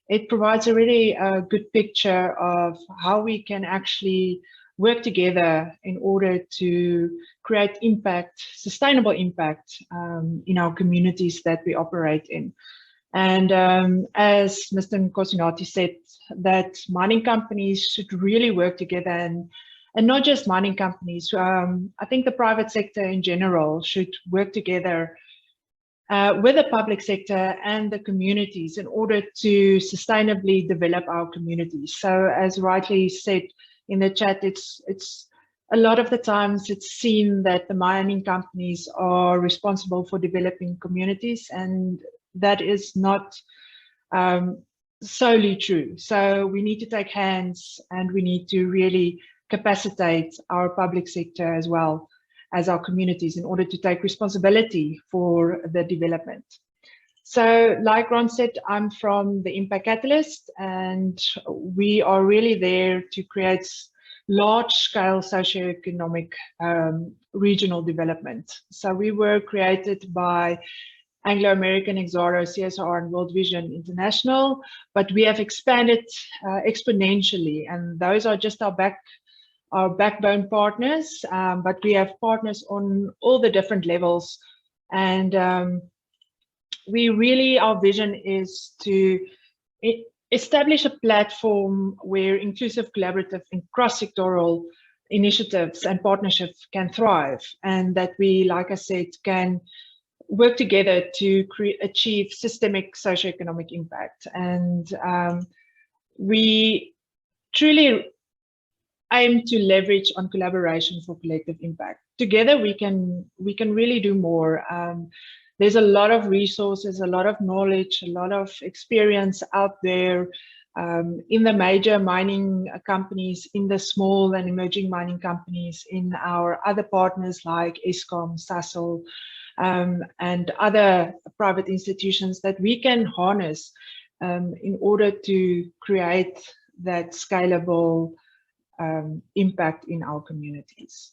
F: It provides a really good picture of how we can actually work together in order to create impact, sustainable impact in our communities that we operate in. And as Mr. Nkosinati said, that mining companies should really work together, and not just mining companies. I think the private sector in general should work together with the public sector and the communities in order to sustainably develop our communities. So as rightly said in the chat, it's a lot of the times it's seen that the mining companies are responsible for developing communities, and that is not solely true. So we need to take hands, and we need to really capacitate our public sector as well as our communities in order to take responsibility for the development. So like Ron said, I'm from the Impact Catalyst, and we are really there to create large-scale socioeconomic regional development. So we were created by Anglo-American, Exaro, CSR, and World Vision International, but we have expanded exponentially, and those are just our backbone partners, but we have partners on all the different levels. And our vision is to establish a platform where inclusive, collaborative, and cross-sectoral initiatives and partnerships can thrive, and that we, like I said, can work together to achieve systemic socioeconomic impact. And we truly aim to leverage on collaboration for collective impact. Together we can really do more. There's a lot of resources, a lot of knowledge, a lot of experience out there in the major mining companies, in the small and emerging mining companies, in our other partners like Eskom, Spatial, and other private institutions that we can harness in order to create that scalable impact in our communities.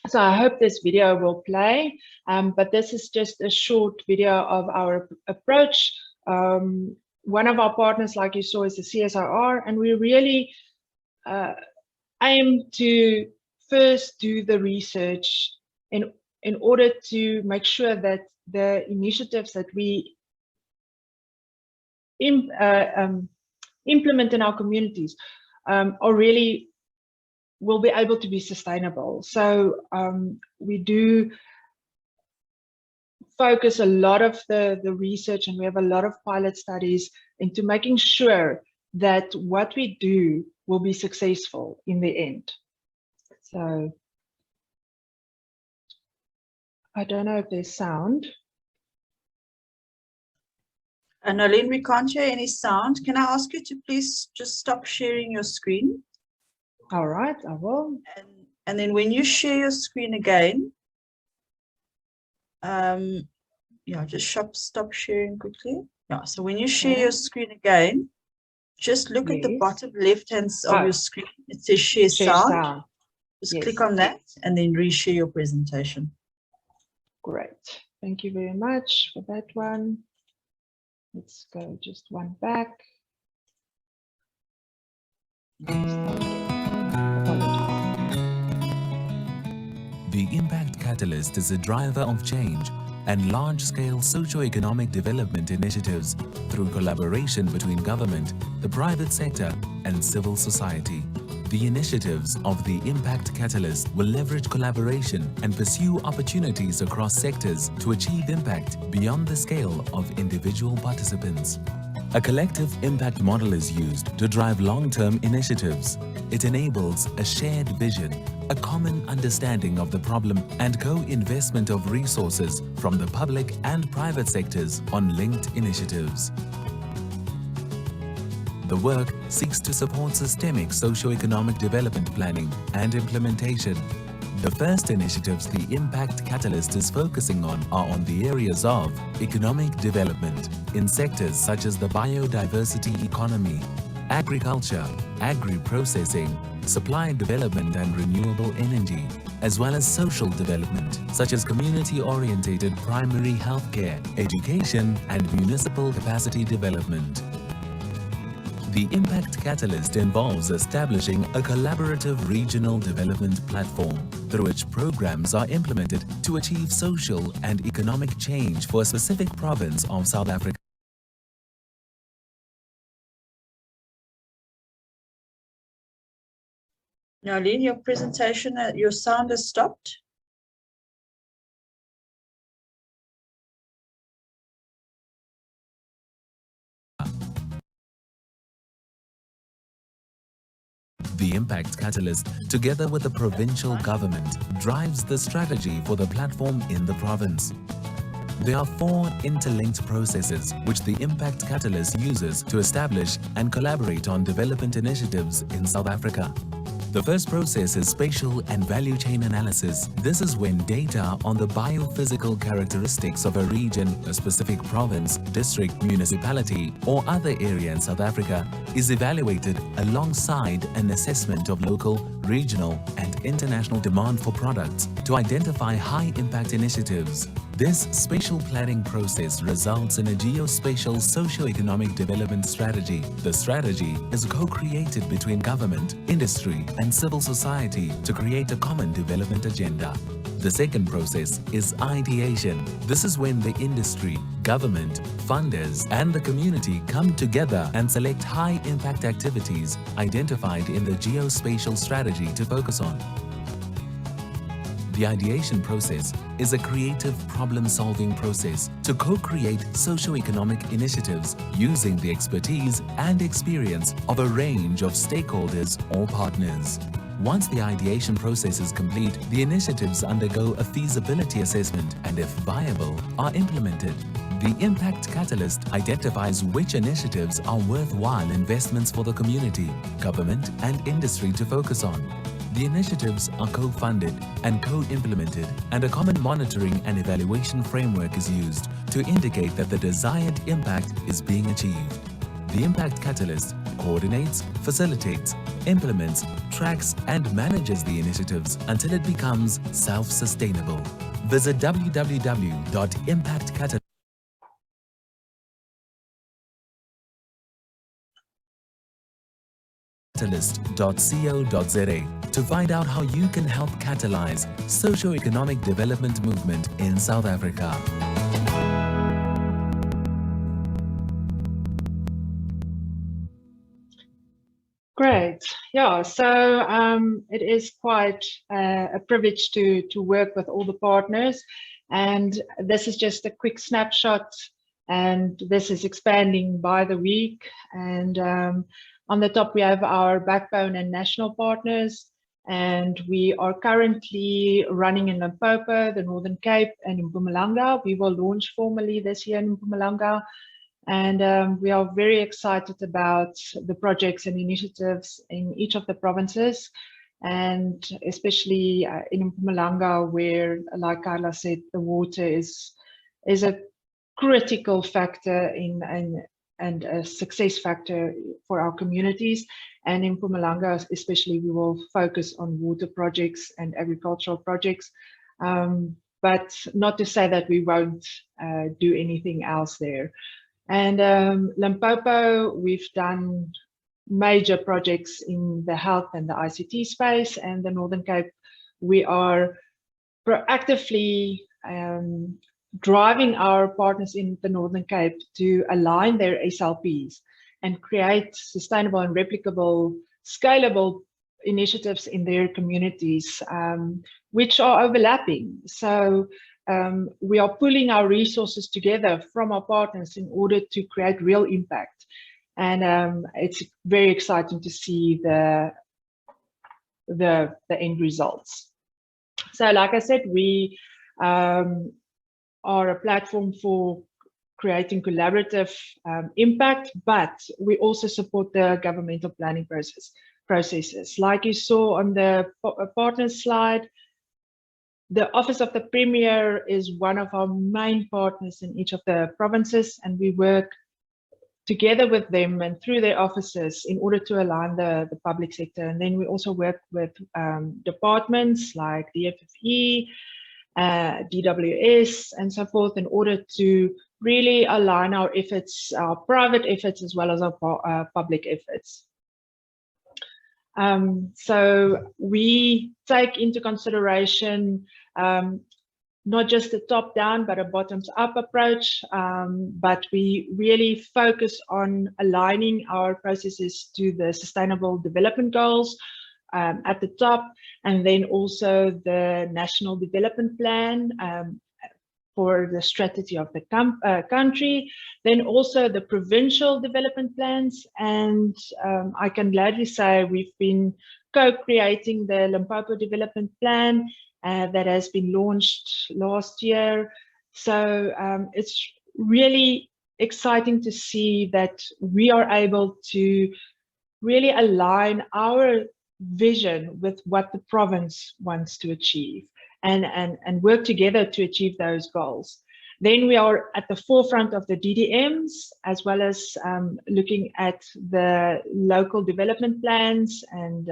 F: So I hope this video will play, but this is just a short video of our approach. One of our partners, like you saw, is the CSIR, and we really aim to first do the research in order to make sure that the initiatives that we implement in our communities will be able to be sustainable. So we do focus a lot of the research, and we have a lot of pilot studies into making sure that what we do will be successful in the end. So I don't know if there's sound.
C: Nalin, we can't hear any sound. Can I ask you to please just stop sharing your screen?
F: All right, I will.
C: And then when you share your screen again, yeah, just stop sharing quickly. Yeah, so when you share your screen again, just look at the bottom left-hand of your screen. It says share sound. Just click on that and then reshare your presentation.
F: Great. Thank you very much for that one. Let's go just one back.
G: The Impact Catalyst is a driver of change and large-scale socio-economic development initiatives through collaboration between government, the private sector, and civil society. The initiatives of the Impact Catalyst will leverage collaboration and pursue opportunities across sectors to achieve impact beyond the scale of individual participants. A collective impact model is used to drive long-term initiatives. It enables a shared vision, a common understanding of the problem and co-investment of resources from the public and private sectors on linked initiatives. The work seeks to support systemic socio-economic development planning and implementation. The first initiatives the Impact Catalyst is focusing on are on the areas of economic development in sectors such as the biodiversity economy, agriculture, agri-processing, supply development and renewable energy, as well as social development such as community-orientated primary healthcare, education, and municipal capacity development. The Impact Catalyst involves establishing a collaborative regional development platform through which programs are implemented to achieve social and economic change for a specific province of South Africa.
C: Nalin, your presentation, your sound has stopped.
G: The Impact Catalyst, together with the provincial government, drives the strategy for the platform in the province. There are 4 interlinked processes which the Impact Catalyst uses to establish and collaborate on development initiatives in South Africa. The first process is spatial and value chain analysis. This is when data on the biophysical characteristics of a region, a specific province, district, municipality, or other area in South Africa is evaluated alongside an assessment of local, regional, and international demand for products to identify high-impact initiatives. This spatial planning process results in a geospatial socio-economic development strategy. The strategy is co-created between government, industry, and civil society to create a common development agenda. The second process is ideation. This is when the industry, government, funders, and the community come together and select high-impact activities identified in the geospatial strategy to focus on. The ideation process is a creative problem-solving process to co-create socio-economic initiatives using the expertise and experience of a range of stakeholders or partners. Once the ideation process is complete, the initiatives undergo a feasibility assessment and, if viable, are implemented. The Impact Catalyst identifies which initiatives are worthwhile investments for the community, government, and industry to focus on. The initiatives are co-funded and co-implemented, and a common monitoring and evaluation framework is used to indicate that the desired impact is being achieved. The Impact Catalyst coordinates, facilitates, implements, tracks, and manages the initiatives until it becomes self-sustainable. Visit www.impactcatalyst.co.za to find out how you can help catalyze socio-economic development movement in South Africa.
F: Great. Yeah, so it is quite a privilege to work with all the partners, and this is just a quick snapshot, and this is expanding by the week. And on the top we have our backbone and national partners, and we are currently running in Limpopo, the Northern Cape, and in Mpumalanga. We will launch formally this year in Mpumalanga. And we are very excited about the projects and initiatives in each of the provinces, and especially in Mpumalanga, where, like Carla said, the water is a critical factor and a success factor for our communities. And in Mpumalanga, especially, we will focus on water projects and agricultural projects. But not to say that we won't do anything else there. And Limpopo, we've done major projects in the health and the ICT space, and the Northern Cape, we are proactively driving our partners in the Northern Cape to align their SLPs and create sustainable and replicable, scalable initiatives in their communities, which are overlapping. So we are pulling our resources together from our partners in order to create real impact. And it's very exciting to see the the end results. So like I said, we are a platform for creating collaborative impact, but we also support the governmental planning processes. Like you saw on the partners slide, the Office of the Premier is one of our main partners in each of the provinces, and we work together with them and through their offices in order to align the public sector. And then we also work with departments like DFFE, DWS, and so forth, in order to really align our efforts, our private efforts, as well as our public efforts. So we take into consideration not just the top-down, but a bottoms-up approach, but we really focus on aligning our processes to the Sustainable Development Goals at the top, and then also the National Development Plan for the strategy of the country, then also the provincial development plans. And I can gladly say we've been co-creating the Limpopo Development Plan that has been launched last year. So it's really exciting to see that we are able to really align our vision with what the province wants to achieve, and work together to achieve those goals. Then we are at the forefront of the DDMs, as well as looking at the local development plans. And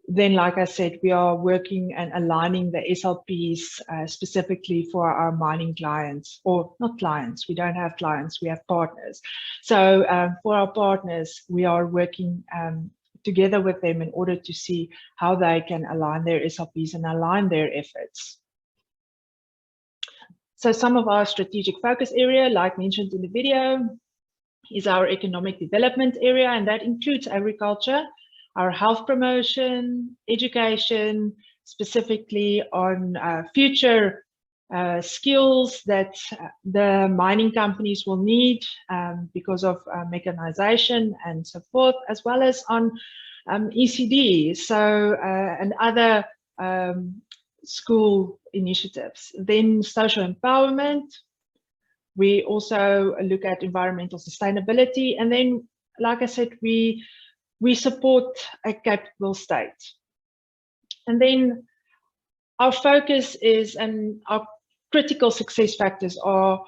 F: then, like I said, we are working and aligning the SLPs specifically for our mining clients, or not clients, we don't have clients, we have partners. So for our partners, we are working together with them in order to see how they can align their SLPs and align their efforts. So some of our strategic focus area, like mentioned in the video, is our economic development area, and that includes agriculture, our health promotion, education, specifically on future skills that the mining companies will need because of mechanization and so forth, as well as on ECD, so and other school initiatives. Then social empowerment. We also look at environmental sustainability, and then, like I said, we support a capable state. And then our focus is, and our critical success factors are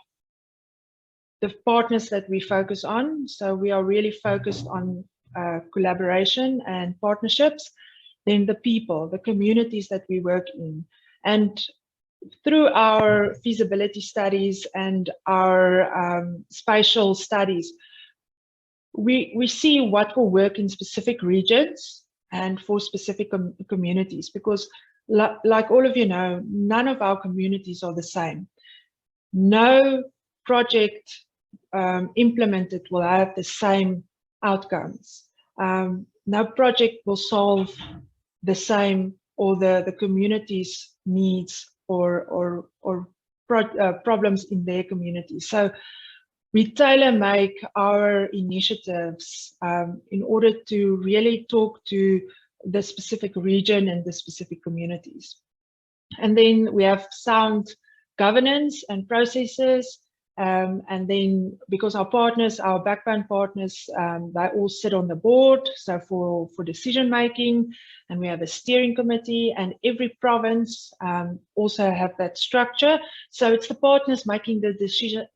F: the partners that we focus on. So we are really focused on collaboration and partnerships. Then the people, the communities that we work in. And through our feasibility studies and our spatial studies, we see what will work in specific regions and for specific communities, because like all of you know, none of our communities are the same. No project implemented will have the same outcomes. No project will solve the same or the community's needs or problems in their community. So we tailor-make our initiatives in order to really talk to the specific region and the specific communities. And then we have sound governance and processes. And then because our partners, our backbone partners, they all sit on the board, so for decision making, and we have a steering committee, and every province also have that structure. So it's the partners making the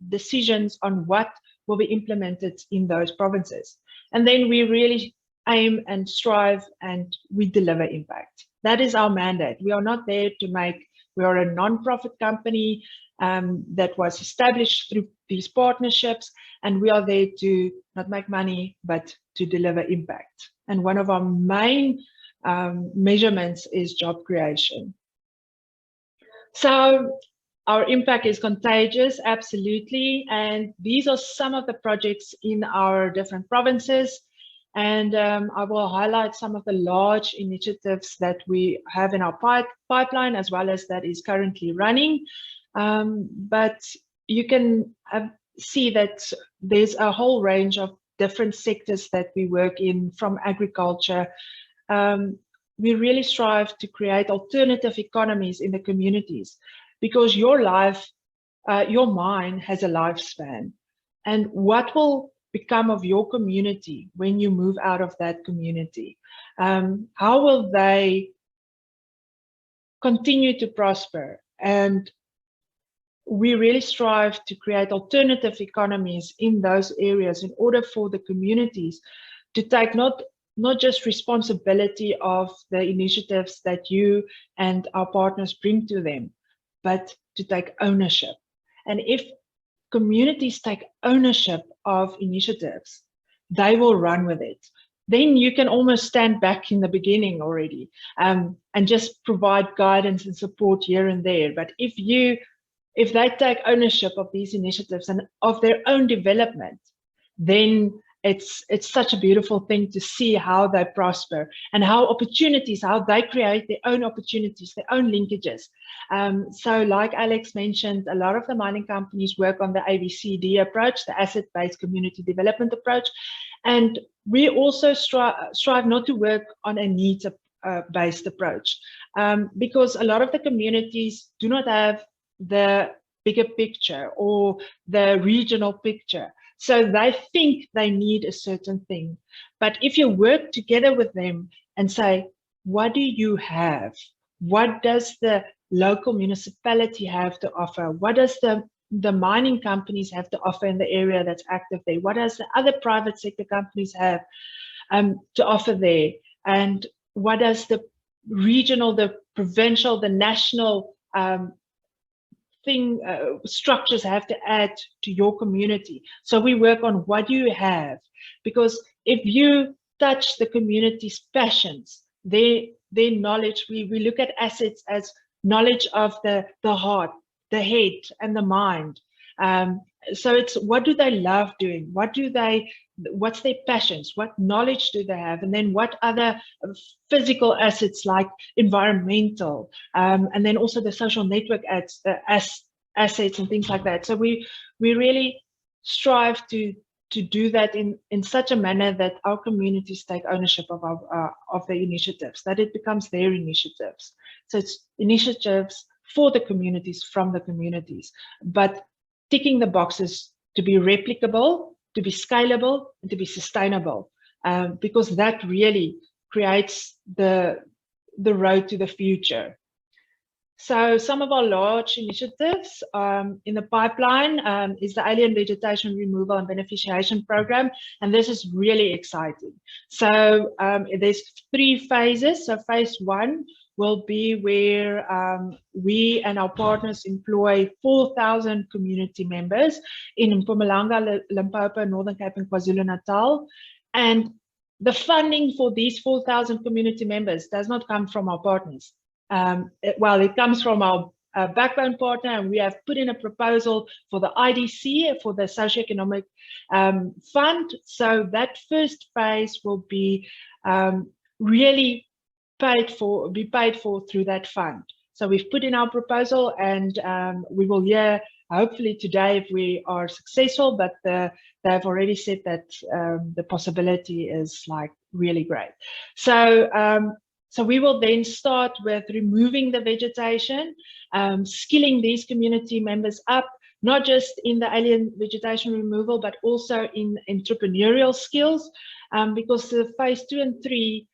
F: decisions on what will be implemented in those provinces. And then we really aim and strive and we deliver impact. That is our mandate. We are not there to we are a non-profit company that was established through these partnerships, and we are there to not make money, but to deliver impact. And one of our main measurements is job creation. So our impact is contagious, absolutely. And these are some of the projects in our different provinces. And I will highlight some of the large initiatives that we have in our pipeline, as well as that is currently running. But you can see that there's a whole range of different sectors that we work in, from agriculture, we really strive to create alternative economies in the communities, because your life, your mine has a lifespan. And what will become of your community when you move out of that community? How will they continue to prosper? And we really strive to create alternative economies in those areas in order for the communities to take not just responsibility of the initiatives that you and our partners bring to them, but to take ownership. And if communities take ownership of initiatives, they will run with it. Then you can almost stand back in the beginning already, and just provide guidance and support here and there. But if they take ownership of these initiatives and of their own development, then it's such a beautiful thing to see how they prosper and how they create their own opportunities, their own linkages. So like Alex mentioned, a lot of the mining companies work on the ABCD approach, the asset-based community development approach. And we also strive not to work on a needs-based approach, because a lot of the communities do not have the bigger picture or the regional picture. So they think they need a certain thing. But if you work together with them and say, what do you have? What does the local municipality have to offer? What does the mining companies have to offer in the area that's active there? What does the other private sector companies have to offer there? And what does the regional, the provincial, the national structures have to add to your community? So we work on what you have, because if you touch the community's passions, their knowledge, we look at assets as knowledge of the heart, the head, and the mind. So it's, what do they love doing? What's their passions? What knowledge do they have? And then what other physical assets like environmental, and then also the social network assets and things like that. So we really strive to do that in such a manner that our communities take ownership of the initiatives, that it becomes their initiatives. So it's initiatives for the communities, from the communities, but ticking the boxes to be replicable, to be scalable, and to be sustainable, because that really creates the road to the future. So some of our large initiatives in the pipeline is the alien vegetation removal and beneficiation program, and this is really exciting. So there's 3 phases. So phase 1 will be where we and our partners employ 4,000 community members in Mpumalanga, Limpopo, Northern Cape, and KwaZulu-Natal. And the funding for these 4,000 community members does not come from our partners. It comes from our backbone partner, and we have put in a proposal for the IDC, for the socioeconomic fund. So that first phase will be really paid for through that fund. So we've put in our proposal, and we will hear hopefully today if we are successful, but they've already said that the possibility is like really great. So we will then start with removing the vegetation, skilling these community members up, not just in the alien vegetation removal, but also in entrepreneurial skills, because the phase 2 and 3,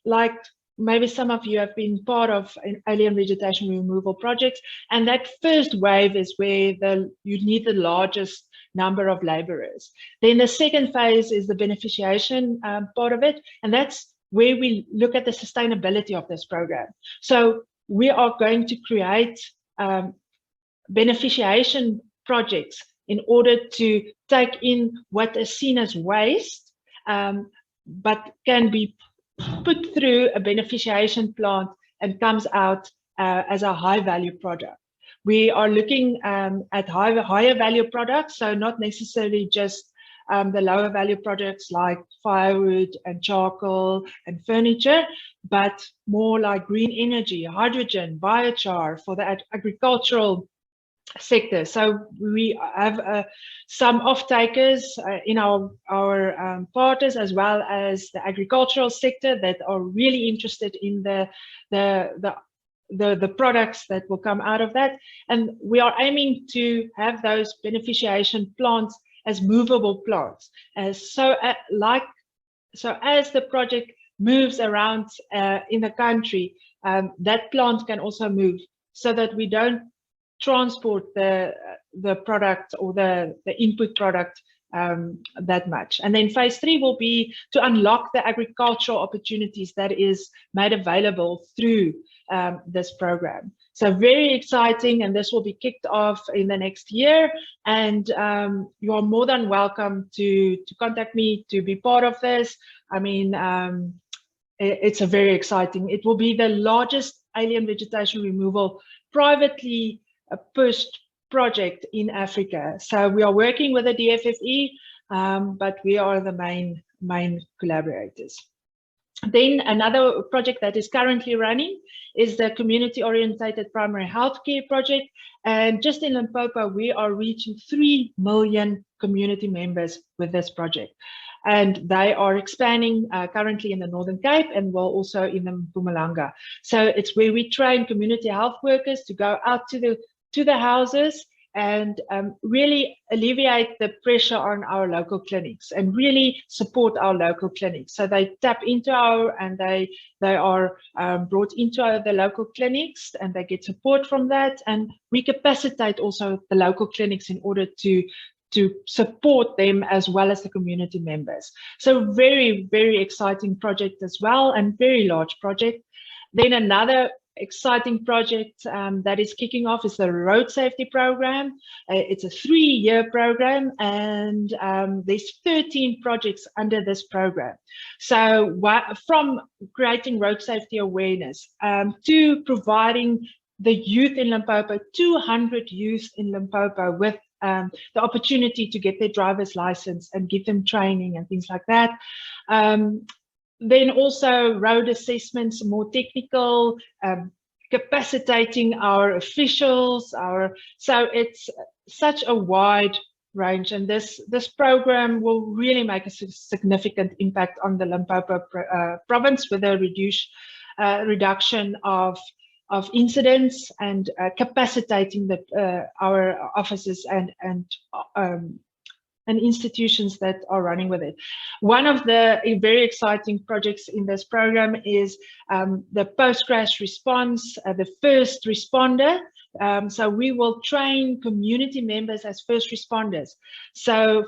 F: like maybe some of you have been part of an alien vegetation removal projects, and that first wave is where you need the largest number of laborers. Then the second phase is the beneficiation part of it, and that's where we look at the sustainability of this program. So we are going to create beneficiation projects in order to take in what is seen as waste, but can be put through a beneficiation plant and comes out as a high value product. We are looking at higher value products, so not necessarily just the lower value products like firewood and charcoal and furniture, but more like green energy, hydrogen, biochar for the agricultural sector. So we have some off-takers in our partners, as well as the agricultural sector, that are really interested in the products that will come out of that. And we are aiming to have those beneficiation plants as movable plants. So as the project moves around in the country, that plant can also move, so that we don't transport the product or the input product that much. And then phase 3 will be to unlock the agricultural opportunities that is made available through this program. So very exciting, and this will be kicked off in the next year. And you are more than welcome to contact me to be part of this. I mean, it's a very exciting. It will be the largest alien vegetation removal privately pushed project in Africa. So we are working with the DFFE, but we are the main collaborators. Then another project that is currently running is the Community Orientated Primary Healthcare Project. And just in Limpopo, we are reaching 3 million community members with this project. And they are expanding currently in the Northern Cape, and will also in the Mpumalanga. So it's where we train community health workers to go out to the houses and really alleviate the pressure on our local clinics and really support our local clinics. So they tap into and they are brought into the local clinics, and they get support from that. And we capacitate also the local clinics in order to support them as well as the community members. So very, very exciting project as well, and very large project. Then another exciting project that is kicking off is the road safety program. It's a 3-year program, and there's 13 projects under this program. So from creating road safety awareness to providing the youth in Limpopo, 200 youth in Limpopo with the opportunity to get their driver's license and give them training and things like that. Then also road assessments, more technical, capacitating our officials. So it's such a wide range, and this program will really make a significant impact on the Limpopo province, with a reduction of incidents and capacitating our offices and institutions that are running with it. One of the very exciting projects in this program is the post-crash response, the first responder. So we will train community members as first responders. So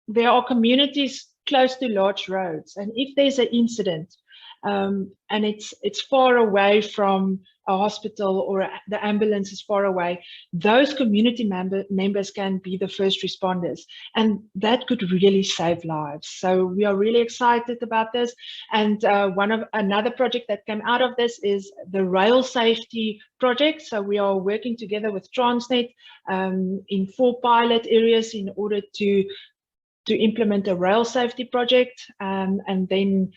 F: there are communities close to large roads, and if there's an incident, and it's far away from a hospital, or the ambulance is far away, those community members can be the first responders, and that could really save lives. So we are really excited about this. And another project that came out of this is the rail safety project. So we are working together with Transnet in 4 pilot areas in order to implement a rail safety project, and then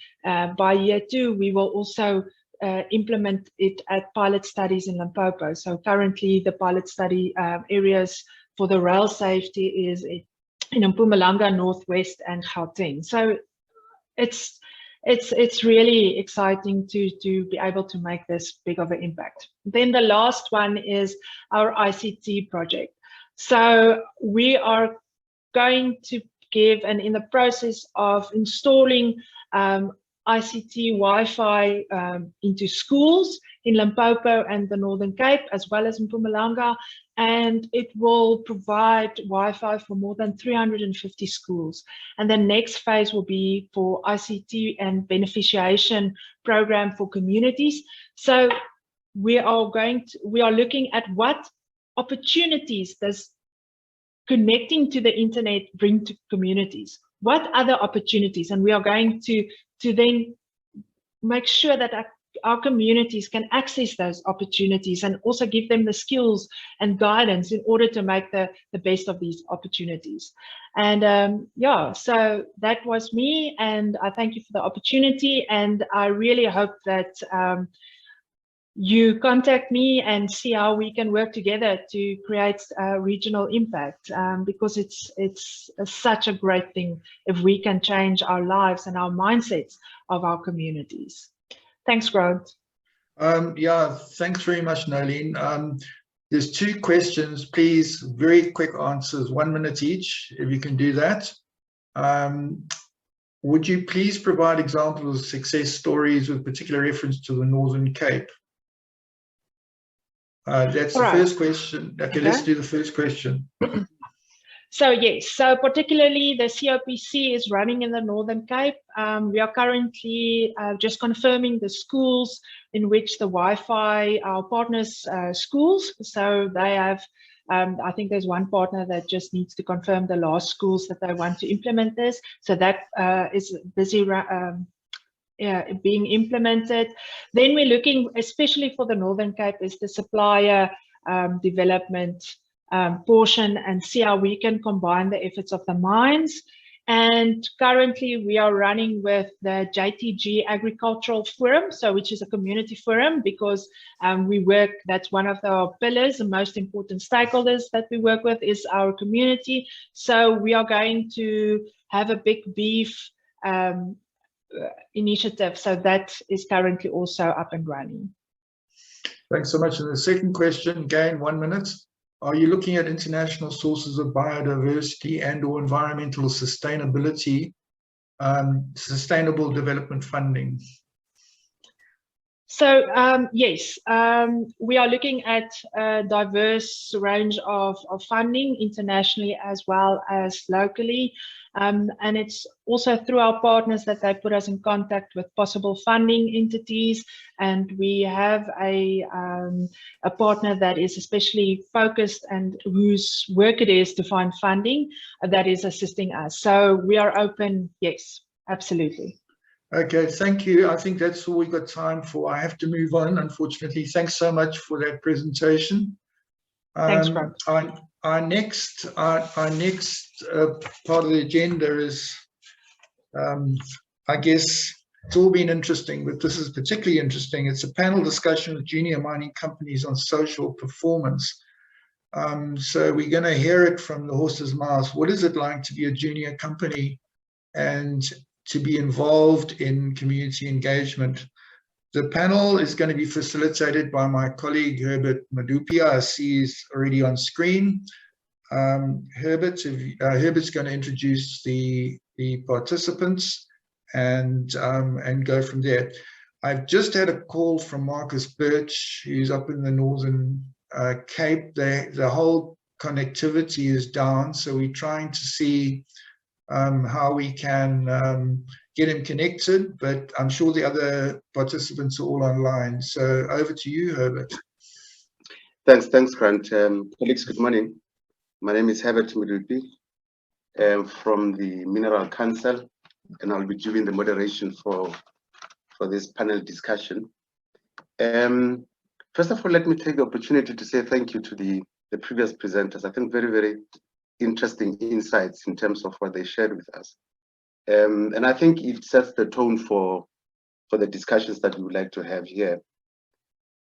F: by year 2 we will also implement it at pilot studies in Limpopo. So currently the pilot study areas for the rail safety is in Mpumalanga, Northwest, and Gauteng. So it's really exciting to be able to make this big of an impact. Then the last one is our ICT project. So we are going to give, and in the process of installing ICT Wi-Fi into schools in Limpopo and the Northern Cape, as well as in Mpumalanga, and it will provide Wi-Fi for more than 350 schools. And the next phase will be for ICT and beneficiation program for communities. So we are looking at what opportunities does connecting to the internet bring to communities. What other opportunities? And we are going to then make sure that our communities can access those opportunities, and also give them the skills and guidance in order to make the best of these opportunities. And yeah, so that was me, and I thank you for the opportunity, and I really hope that you contact me and see how we can work together to create regional impact, because it's such a great thing if we can change our lives and our mindsets of our communities. Thanks, Grant.
A: Yeah, thanks very much, Nolene. There's 2 questions, please, very quick answers, 1 minute each, if you can do that. Would you please provide examples of success stories with particular reference to the Northern Cape? That's the first question. Okay, let's do the first question.
F: So yes, so particularly the COPC is running in the Northern Cape. We are currently just confirming the schools in which the Wi-Fi, our partners' schools. So they have, I think there's one partner that just needs to confirm the last schools that they want to implement this. So that is busy being implemented. Then we're looking, especially for the Northern Cape, is the supplier development portion, and see how we can combine the efforts of the mines. And currently we are running with the JTG Agricultural Forum, so which is a community forum, because we work, that's one of our pillars, the most important stakeholders that we work with is our community. So we are going to have a big beef initiative, so that is currently also up and running.
A: Thanks so much. And the second question, again, 1 minute. Are you looking at international sources of biodiversity and or environmental sustainability, sustainable development funding?
F: So yes, we are looking at a diverse range of funding internationally as well as locally. And it's also through our partners that they put us in contact with possible funding entities. And we have a partner that is especially focused and whose work it is to find funding that is assisting us. So we are open, yes, absolutely.
A: Okay, thank you. I think that's all we've got time for. I have to move on, unfortunately. Thanks so much for that presentation.
F: Thanks, Frank.
A: Our next part of the agenda is, I guess, it's all been interesting, but this is particularly interesting. It's a panel discussion with junior mining companies on social performance. So we're going to hear it from the horse's mouth. What is it like to be a junior company and to be involved in community engagement? The panel is going to be facilitated by my colleague Herbert Madupia. I see he's already on screen. Herbert's going to introduce the participants and go from there. I've just had a call from Marcus Birch, who's up in the Northern Cape. The whole connectivity is down, so we're trying to see how we can get him connected, but I'm sure the other participants are all online. So over to you, Herbert.
H: Thanks, Grant. Colleagues, good morning. My name is Herbert Mudupi from the Mineral Council, and I'll be doing the moderation for this panel discussion. First of all, let me take the opportunity to say thank you to the previous presenters. I think very, very interesting insights in terms of what they shared with us. And I think it sets the tone for the discussions that we would like to have here.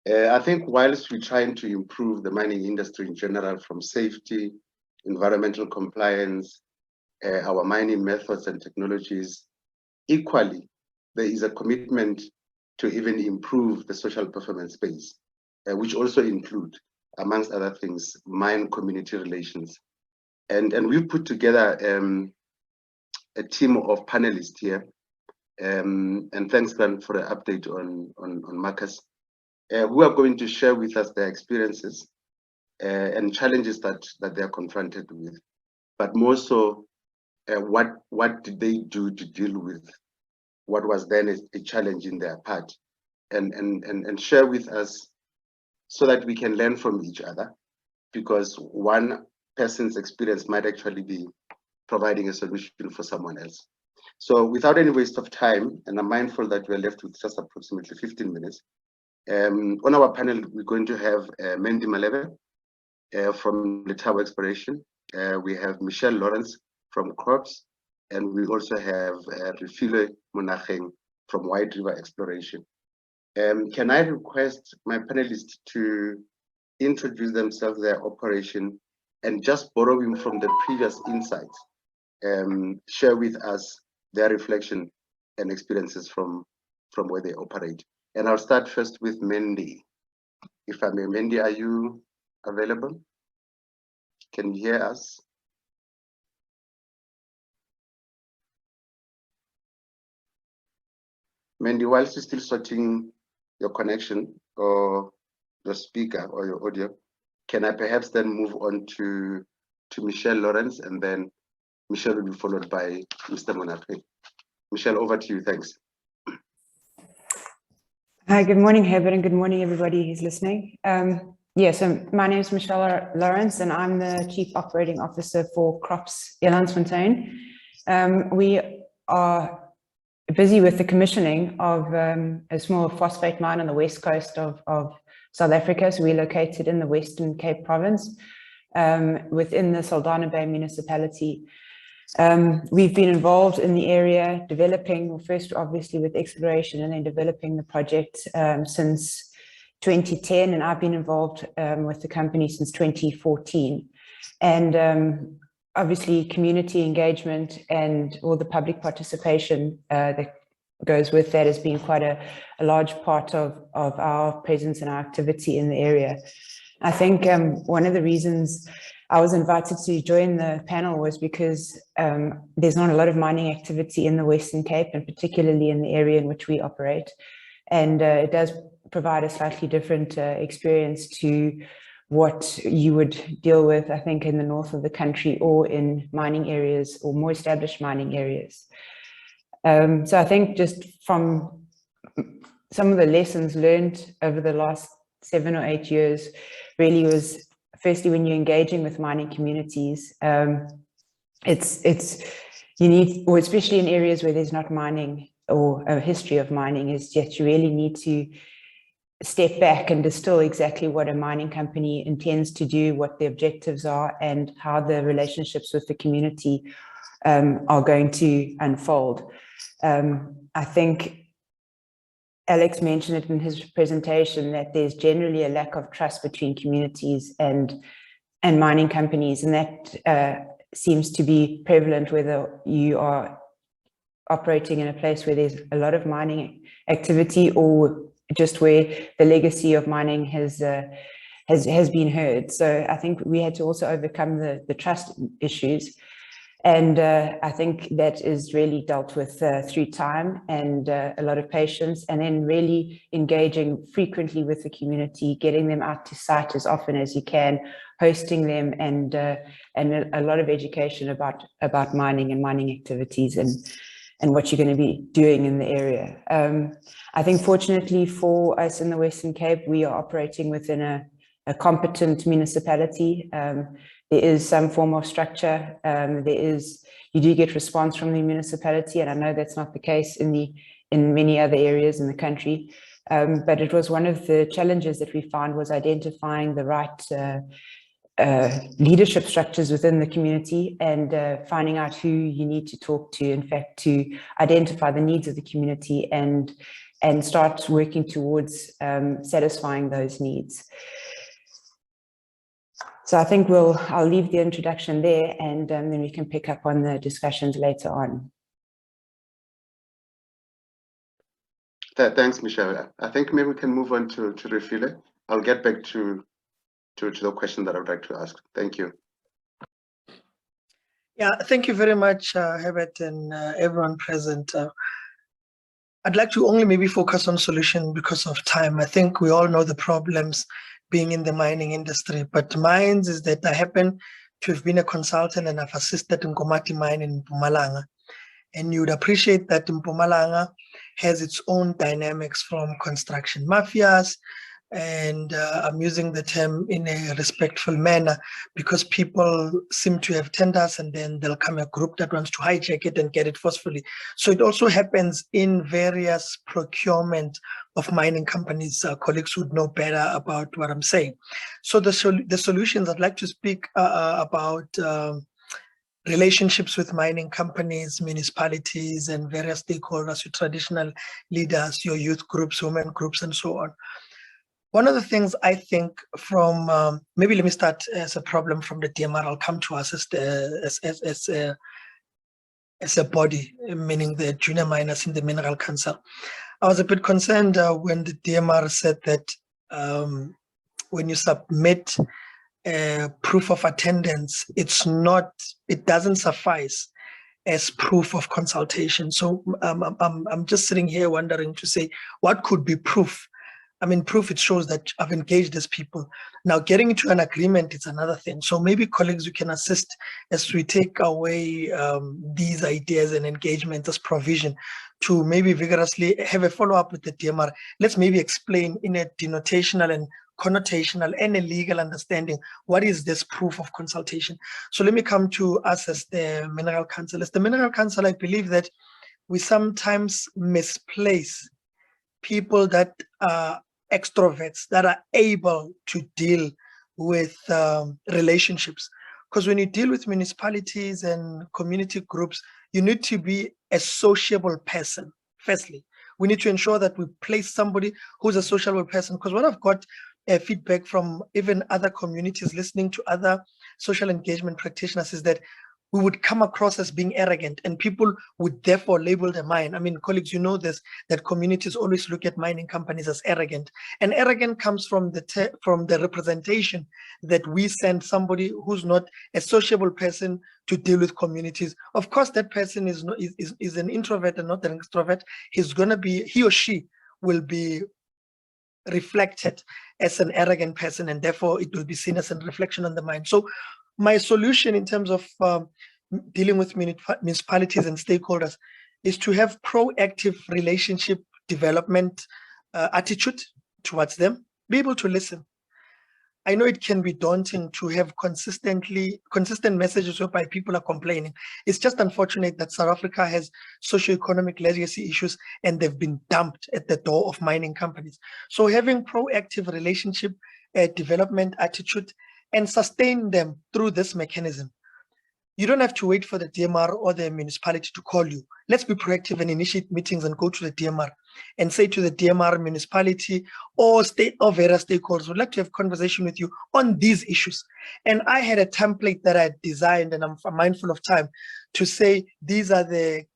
H: I think whilst we're trying to improve the mining industry in general, from safety, environmental compliance, our mining methods and technologies, equally, there is a commitment to even improve the social performance space, which also include, amongst other things, mine community relations. And we've put together a team of panelists here, and thanks then for the update on Marcus, who are going to share with us their experiences and challenges that they are confronted with, but more so, what did they do to deal with what was then a challenge in their part, and share with us so that we can learn from each other, because one person's experience might actually be providing a solution for someone else. So without any waste of time, and I'm mindful that we're left with just approximately 15 minutes, on our panel, we're going to have Mandy Maleve from Letabo Exploration. We have Michelle Lawrence from Crops, and we also have Refile Monacheng from White River Exploration. Can I request my panelists to introduce themselves, their operation, and just borrowing from the previous insights, share with us their reflection and experiences from where they operate. And I'll start first with Mandy. If I may, Mandy, are you available? Can you hear us? Mandy, whilst you're still sorting your connection or the speaker or your audio, can I perhaps then move on to Michelle Lawrence, and then Michelle will be followed by Mr. Monafre. Michelle, over to you. Thanks.
I: Hi, good morning, Herbert, and good morning, everybody who's listening. So my name is Michelle Lawrence, and I'm the Chief Operating Officer for Crops Elandsfontein. We are busy with the commissioning of a small phosphate mine on the west coast of South Africa. So we're located in the Western Cape Province, within the Saldanha Bay municipality. We've been involved in the area, developing, first obviously with exploration and then developing the project since 2010, and I've been involved with the company since 2014. And obviously community engagement and all the public participation that goes with that has been quite a large part of our presence and our activity in the area. I think one of the reasons I was invited to join the panel was because there's not a lot of mining activity in the Western Cape, and particularly in the area in which we operate. And it does provide a slightly different experience to what you would deal with, I think, in the north of the country or in mining areas or more established mining areas. So I think just from some of the lessons learned over the last 7 or 8 years really was, firstly, when you're engaging with mining communities, it's you need, or especially in areas where there's not mining or a history of mining, is that you really need to step back and distill exactly what a mining company intends to do, what the objectives are, and how the relationships with the community are going to unfold. I think Alex mentioned it in his presentation that there's generally a lack of trust between communities and mining companies, and that seems to be prevalent whether you are operating in a place where there's a lot of mining activity or just where the legacy of mining has been heard. So I think we had to also overcome the trust issues. And I think that is really dealt with through time and a lot of patience, and then really engaging frequently with the community, getting them out to site as often as you can, hosting them, and a lot of education about mining and mining activities and what you're going to be doing in the area. I think fortunately for us in the Western Cape, we are operating within a competent municipality. There is some form of structure. You do get response from the municipality, and I know that's not the case in many other areas in the country. But it was one of the challenges that we found was identifying the right leadership structures within the community and finding out who you need to talk to, in fact, to identify the needs of the community and start working towards satisfying those needs. So I think I'll leave the introduction there, and then we can pick up on the discussions later on.
H: Thanks, Michelle. I think maybe we can move on to Refile. I'll get back to the question that I would like to ask. Thank you.
J: Yeah, thank you very much, Herbert, and everyone present. I'd like to only maybe focus on solution because of time. I think we all know the problems being in the mining industry, but mine is that I happen to have been a consultant and I've assisted in Nkomati mine in Mpumalanga. And you would appreciate that Mpumalanga has its own dynamics from construction mafias, and I'm using the term in a respectful manner because people seem to have tenders and then there'll come a group that wants to hijack it and get it forcefully. So it also happens in various procurement of mining companies. Colleagues would know better about what I'm saying. So the solutions, I'd like to speak about the relationships with mining companies, municipalities, and various stakeholders, your traditional leaders, your youth groups, women groups, and so on. One of the things I think from, maybe let me start as a problem from the DMR, I'll come to us as a body, meaning the junior miners in the Mineral Council. I was a bit concerned when the DMR said that when you submit proof of attendance, it doesn't suffice as proof of consultation. So I'm just sitting here wondering to say, what could be proof? I mean, proof, it shows that I've engaged these people. Now, getting into an agreement is another thing. So maybe colleagues, you can assist as we take away these ideas and engagement as provision to maybe vigorously have a follow-up with the DMR. Let's maybe explain in a denotational and connotational and a legal understanding, what is this proof of consultation? So let me come to us as the Mineral Council. As the Mineral Council, I believe that we sometimes misplace people that are extroverts, that are able to deal with relationships. Because when you deal with municipalities and community groups, you need to be a sociable person. Firstly, we need to ensure that we place somebody who's a sociable person. Because what I've got feedback from even other communities listening to other social engagement practitioners is that we would come across as being arrogant, and people would therefore label the mine. I mean, colleagues, you know this, that communities always look at mining companies as arrogant. And arrogant comes from the representation that we send somebody who's not a sociable person to deal with communities. Of course, that person is an introvert and not an extrovert. He or she will be reflected as an arrogant person, and therefore it will be seen as a reflection on the mind. So my solution in terms of dealing with municipalities and stakeholders is to have proactive relationship development attitude towards them, be able to listen. I know it can be daunting to have consistent messages whereby people are complaining. It's just unfortunate that South Africa has socioeconomic legacy issues and they've been dumped at the door of mining companies. So having proactive relationship development attitude and sustain them through this mechanism. You don't have to wait for the DMR or the municipality to call you. Let's be proactive and initiate meetings and go to the DMR and say to the DMR, municipality, or state or various stakeholders, would like to have conversation with you on these issues. And I had a template that I designed, and I'm mindful of time, to say these are the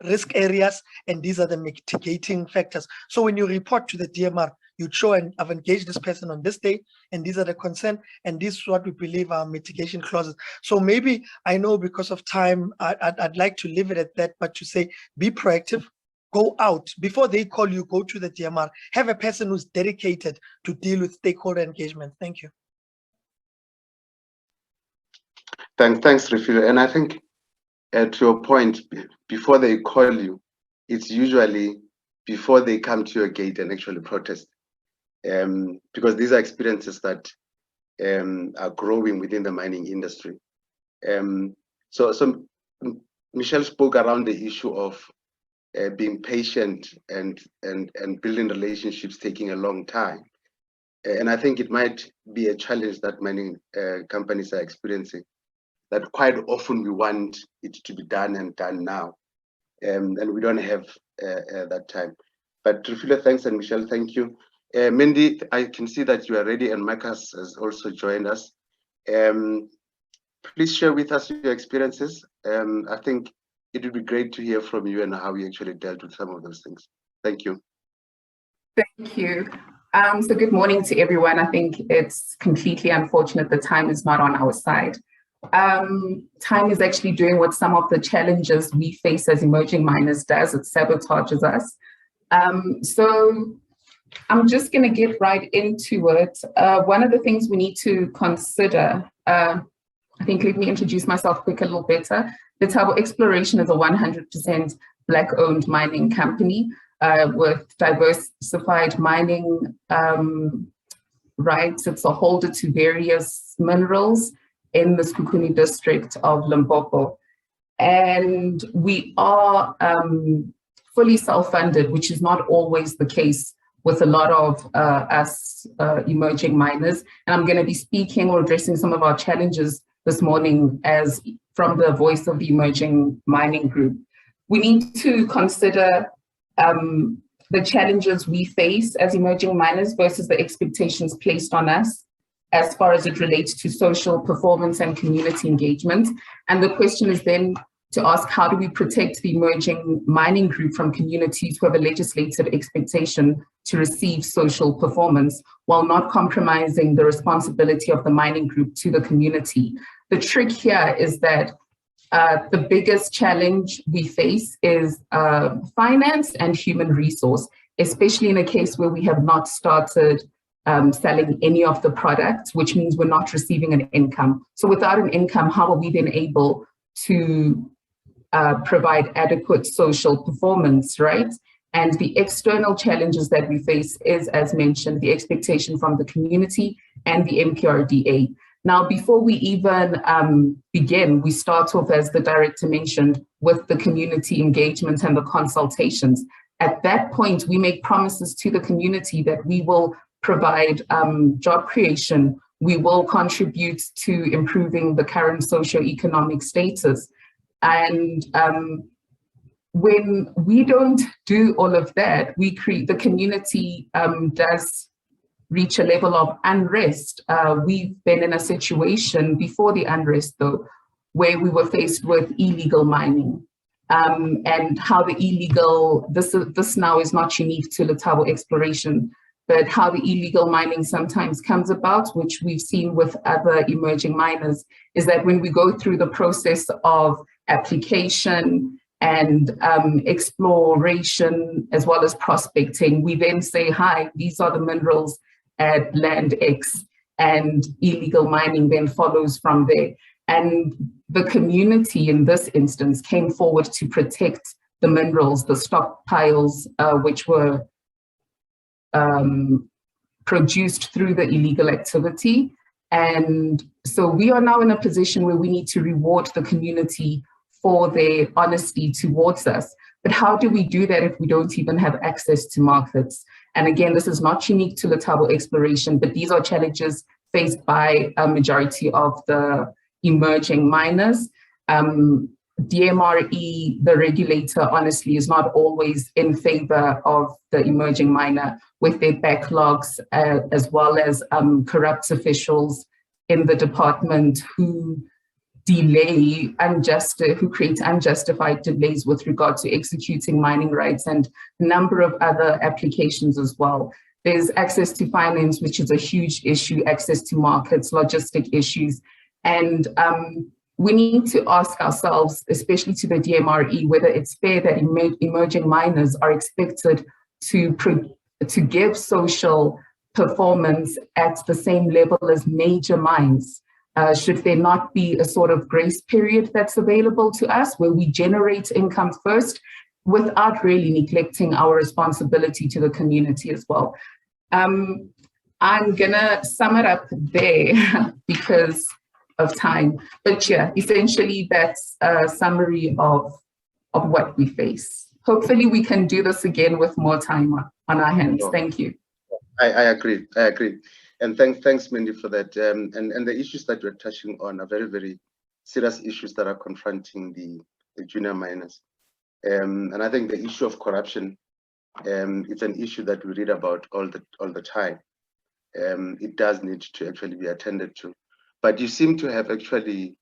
J: risk areas and these are the mitigating factors. So when you report to the DMR, you show, and I've engaged this person on this day, and these are the concern, and this is what we believe are mitigation clauses. So maybe, I know because of time, I'd like to leave it at that, but to say, be proactive, go out. Before they call you, go to the DMR. Have a person who's dedicated to deal with stakeholder engagement. Thank you.
H: Thanks, Refilwe. And I think to your point, before they call you, it's usually before they come to your gate and actually protest. Because these are experiences that are growing within the mining industry. So Michelle spoke around the issue of being patient and building relationships taking a long time. And I think it might be a challenge that mining companies are experiencing, that quite often we want it to be done and done now. And we don't have that time. But Refilwe, thanks, and Michelle, thank you. Mindy, I can see that you are ready, and Marcus has also joined us. Please share with us your experiences. I think it would be great to hear from you and how you actually dealt with some of those things. Thank you.
K: Thank you. So good morning to everyone. I think it's completely unfortunate that time is not on our side. Time is actually doing what some of the challenges we face as emerging miners does. It sabotages us. So I'm just going to get right into it. One of the things we need to consider, I think, let me introduce myself quick a little better. Letabo Exploration is a 100% Black-owned mining company with diversified mining rights. It's a holder to various minerals in the Sekhukhune district of Limpopo. And we are fully self-funded, which is not always the case with a lot of us emerging miners. And I'm going to be speaking or addressing some of our challenges this morning as from the voice of the emerging mining group. We need to consider the challenges we face as emerging miners versus the expectations placed on us as far as it relates to social performance and community engagement. And the question is then to ask, how do we protect the emerging mining group from communities who have a legislated expectation to receive social performance while not compromising the responsibility of the mining group to the community? The trick here is that the biggest challenge we face is finance and human resource, especially in a case where we have not started selling any of the products, which means we're not receiving an income. So without an income, how are we then able to provide adequate social performance, right? And the external challenges that we face is, as mentioned, the expectation from the community and the MPRDA. Now, before we even begin, we start off, as the director mentioned, with the community engagement and the consultations. At that point, we make promises to the community that we will provide job creation, we will contribute to improving the current socioeconomic status. And when we don't do all of that, we create, the community does reach a level of unrest. We've been in a situation before the unrest, though, where we were faced with illegal mining. And how the illegal, this now is not unique to Letabo exploration, but how the illegal mining sometimes comes about, which we've seen with other emerging miners, is that when we go through the process of application and exploration, as well as prospecting, we then say, hi, these are the minerals at land X, and illegal mining then follows from there. And the community in this instance came forward to protect the minerals, the stockpiles, which were produced through the illegal activity. And so we are now in a position where we need to reward the community for their honesty towards us. But how do we do that if we don't even have access to markets? And again, this is not unique to Letabo exploration, but these are challenges faced by a majority of the emerging miners. DMRE, the regulator, honestly, is not always in favor of the emerging miner with their backlogs, as well as corrupt officials in the department who delay who create unjustified delays with regard to executing mining rights, and a number of other applications as well. There's access to finance, which is a huge issue, access to markets, logistic issues. And we need to ask ourselves, especially to the DMRE, whether it's fair that emerging miners are expected to give social performance at the same level as major mines. Should there not be a sort of grace period that's available to us where we generate income first without really neglecting our responsibility to the community as well? I'm gonna sum it up there because of time, but yeah, essentially that's a summary of what we face. Hopefully we can do this again with more time on our hands. Thank you.
H: I agree. And thanks, Mindy, for that. And the issues that you're touching on are very, very serious issues that are confronting the junior miners. And I think the issue of corruption, it's an issue that we read about all the time. It does need to actually be attended to. But you seem to have actually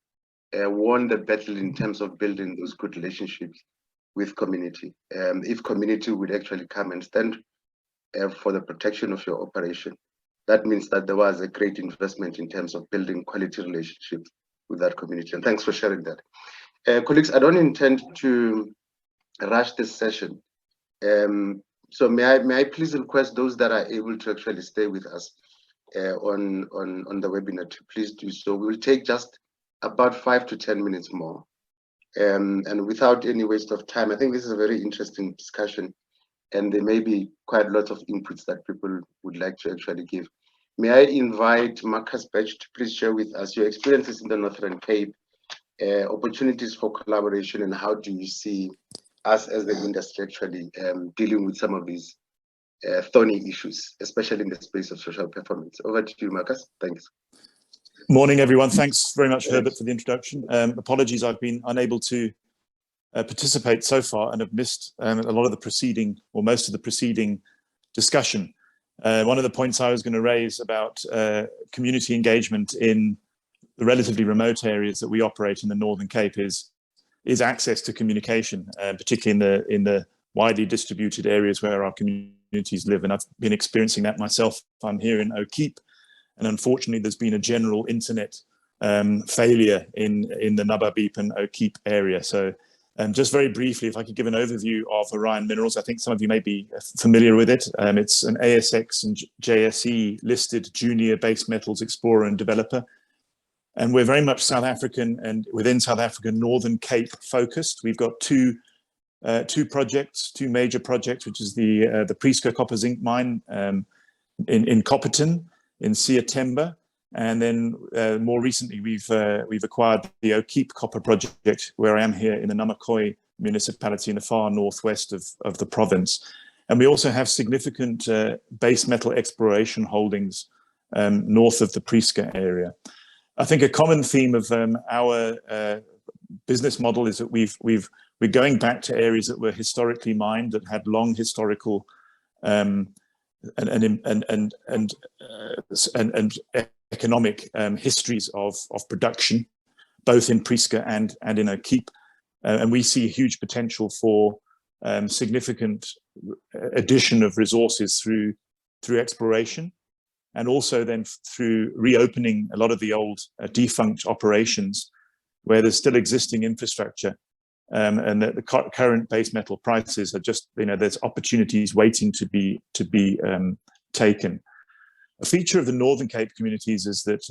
H: won the battle in terms of building those good relationships with community. If community would actually come and stand for the protection of your operation, that means that there was a great investment in terms of building quality relationships with that community. And thanks for sharing that. Colleagues, I don't intend to rush this session. So may I please request those that are able to actually stay with us on the webinar to please do so. We will take just about 5 to 10 minutes more. And without any waste of time, I think this is a very interesting discussion, and there may be quite a lot of inputs that people would like to actually give. May I invite Marcus Batch to please share with us your experiences in the Northern Cape, opportunities for collaboration, and how do you see us as the industry actually dealing with some of these thorny issues, especially in the space of social performance. Over to you, Marcus. Thanks.
L: Morning, everyone. Thanks very much, Herbert, for the introduction. Apologies, I've been unable to participate so far and have missed a lot of the preceding, or most of the preceding discussion. One of the points I was going to raise about community engagement in the relatively remote areas that we operate in the Northern Cape is access to communication, particularly in the widely distributed areas where our communities live. And I've been experiencing that myself. I'm here in Ict, and unfortunately there's been a general internet failure in the Nababeep and Ict area. So just very briefly, if I could give an overview of Orion Minerals, I think some of you may be familiar with it. It's an ASX and JSE listed junior base metals explorer and developer. And we're very much South African and within South Africa, Northern Cape focused. We've got two major projects, which is the Prieska copper zinc mine in Copperton in Seatemba. And then more recently, we've acquired the Ict copper project, where I am here in the Namakwa municipality in the far northwest of the province. And we also have significant base metal exploration holdings north of the Prieska area. I think a common theme of our business model is that we're going back to areas that were historically mined, that had long historical and economic histories of production, both in Prieska and in Ict. And we see huge potential for significant addition of resources through exploration, and also then through reopening a lot of the old defunct operations where there's still existing infrastructure, and the current base metal prices are just, there's opportunities waiting to be taken. A feature of the Northern Cape communities is that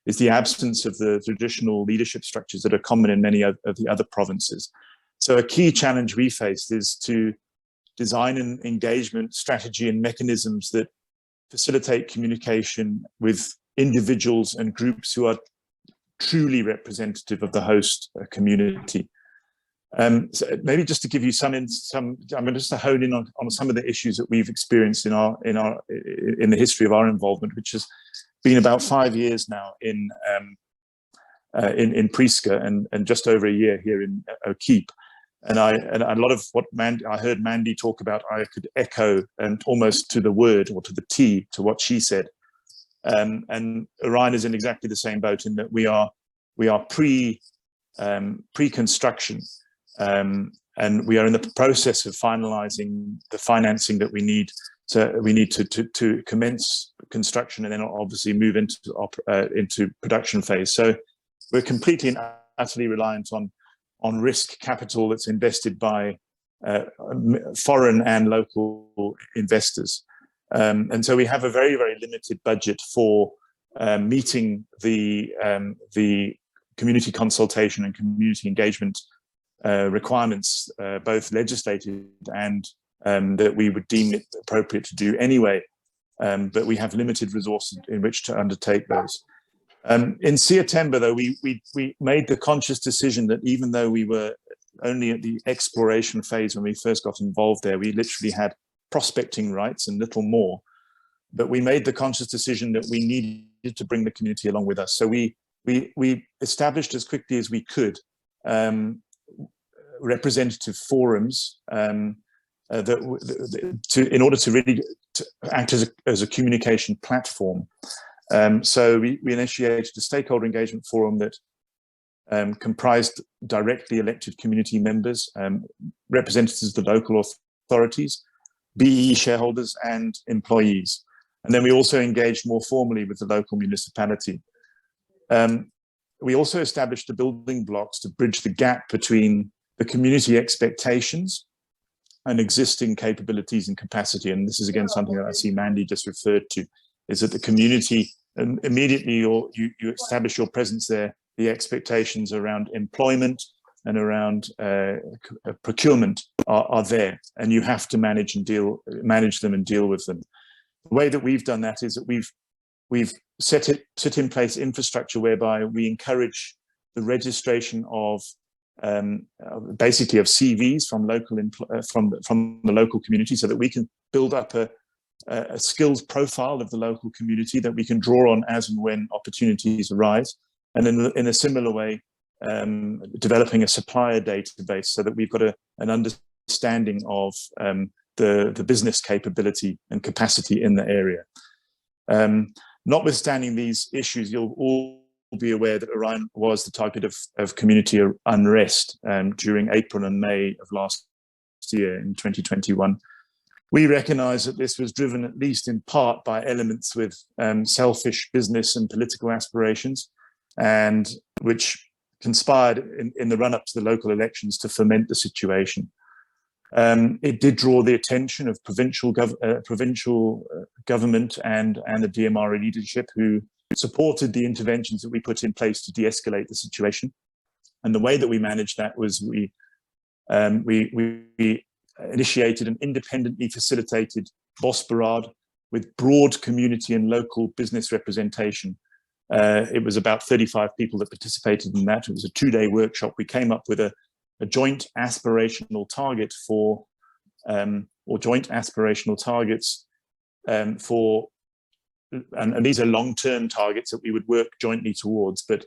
L: is the absence of the traditional leadership structures that are common in many of the other provinces. So a key challenge we faced is to design an engagement strategy and mechanisms that facilitate communication with individuals and groups who are truly representative of the host community. So maybe just to give you I'm going to hone in on some of the issues that we've experienced in the history of our involvement, which has been about 5 years now in Prieska and just over a year here in Ict. And a lot of what I heard Mandy talk about, I could echo, and almost to the word or to the T to what she said. And Orion is in exactly the same boat in that we are pre-construction. And we are in the process of finalizing the financing that we need to commence construction, and then obviously move into production phase. So we're completely and utterly reliant on risk capital that's invested by foreign and local investors. And so we have a very, very limited budget for meeting the community consultation and community engagement requirements, both legislated and that we would deem it appropriate to do anyway. But we have limited resources in which to undertake those. In Seatemba, though, we made the conscious decision that even though we were only at the exploration phase when we first got involved there, we literally had prospecting rights and little more. But we made the conscious decision that we needed to bring the community along with us. So we established as quickly as we could representative forums in order to really act as a communication platform. So we initiated a stakeholder engagement forum that comprised directly elected community members, representatives of the local authorities, BEE shareholders and employees. And then we also engaged more formally with the local municipality. We also established the building blocks to bridge the gap between the community expectations and existing capabilities and capacity. And this is again something that I see Mandy just referred to, is that the community, immediately you establish your presence there, the expectations around employment and around procurement are there, and you have to manage them and deal with them. The way that we've done that is that we've set in place infrastructure whereby we encourage the registration of basically of CVs from the local community, so that we can build up a skills profile of the local community that we can draw on as and when opportunities arise. And in a similar way, developing a supplier database so that we've got an understanding of the business capability and capacity in the area. Notwithstanding these issues, you'll all be aware that Orion was the target of community unrest during April and May of last year in 2021. We recognise that this was driven at least in part by elements with selfish business and political aspirations, and which conspired in the run-up to the local elections to foment the situation. It did draw the attention of provincial government and the Dmre leadership, who supported the interventions that we put in place to de-escalate the situation. And the way that we managed that was we initiated an independently facilitated boss parade with broad community and local business representation. It was about 35 people that participated in that. It was a 2-day workshop. We came up with a joint aspirational target for, or joint aspirational targets for, and these are long-term targets that we would work jointly towards, but